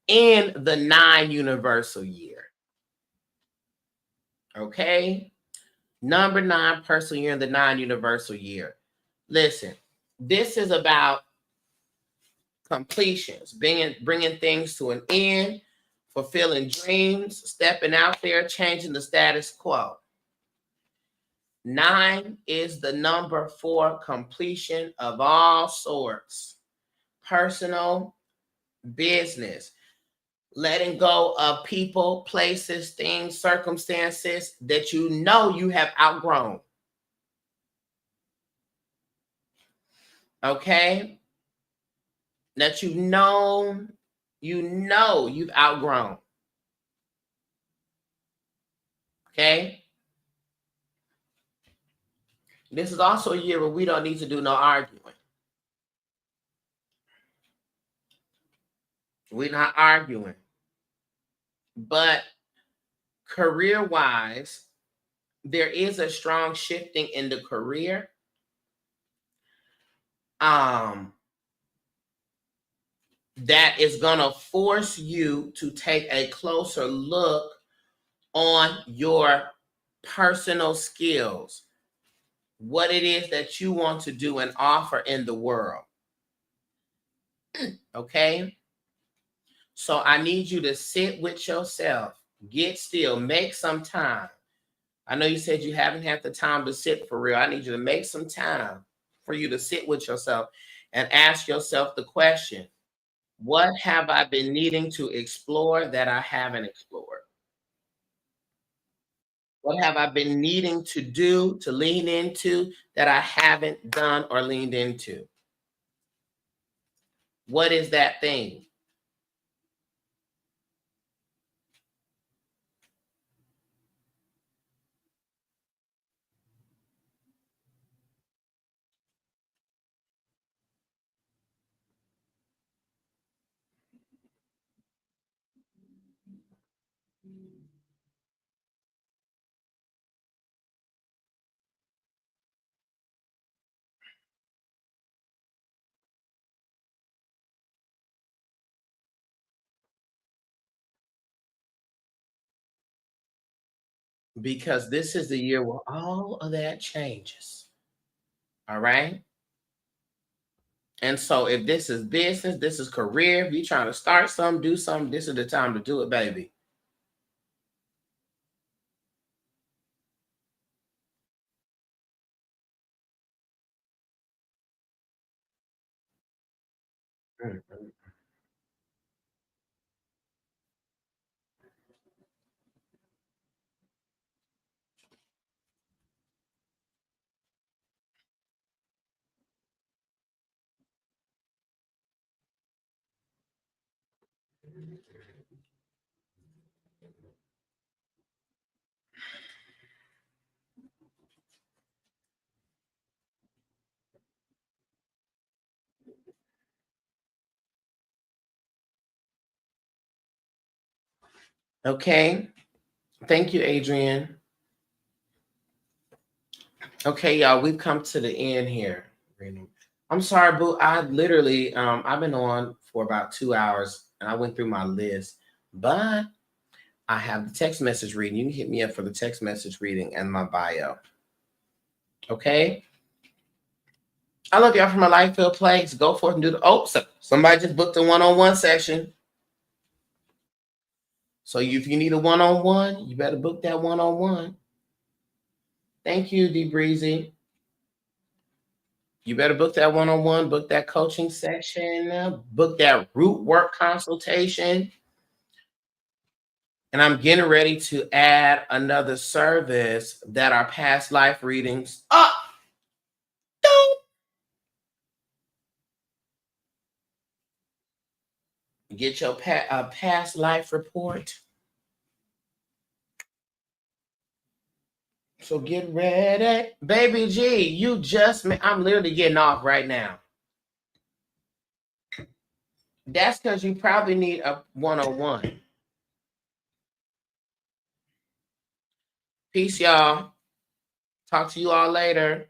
in the 9 universal year. Okay? Number 9 personal year in the 9 universal year. Listen, this is about completions, bringing things to an end, fulfilling dreams, stepping out there, changing the status quo. 9 is the number for completion of all sorts. Personal, business, letting go of people, places, things, circumstances that you know you have outgrown. Okay? That you know you've outgrown. Okay? This is also a year where we don't need to do no arguing. We're not arguing. But career-wise, there is a strong shifting in the career. That is going to force you to take a closer look on your personal skills, what it is that you want to do and offer in the world. Okay? So I need you to sit with yourself, get still, make some time. I know you said you haven't had the time to sit for real. I need you to make some time for you to sit with yourself and ask yourself the question, what have I been needing to explore that I haven't explored? What have I been needing to do, to lean into that I haven't done or leaned into? What is that thing? Because this is the year where all of that changes. All right. And so if this is business, this is career, if you're trying to start something, do something, this is the time to do it, baby. Mhm. Okay. Thank you, Adrian. Okay, y'all, we've come to the end here. I'm sorry, boo. I literally, I've been on for about 2 hours and I went through my list, but I have the text message reading. You can hit me up for the text message reading and my bio. Okay. I love y'all from a life filled place. Go forth and do the. Oh, somebody just booked a one-on-one session. So if you need a one-on-one, you better book that one-on-one. Thank you, D Breezy. You better book that one-on-one, book that coaching session, book that root work consultation. And I'm getting ready to add another service that are past life readings. Get your past life report. So get ready. Baby G, I'm literally getting off right now. That's because you probably need a one-on-one. Peace, y'all. Talk to you all later.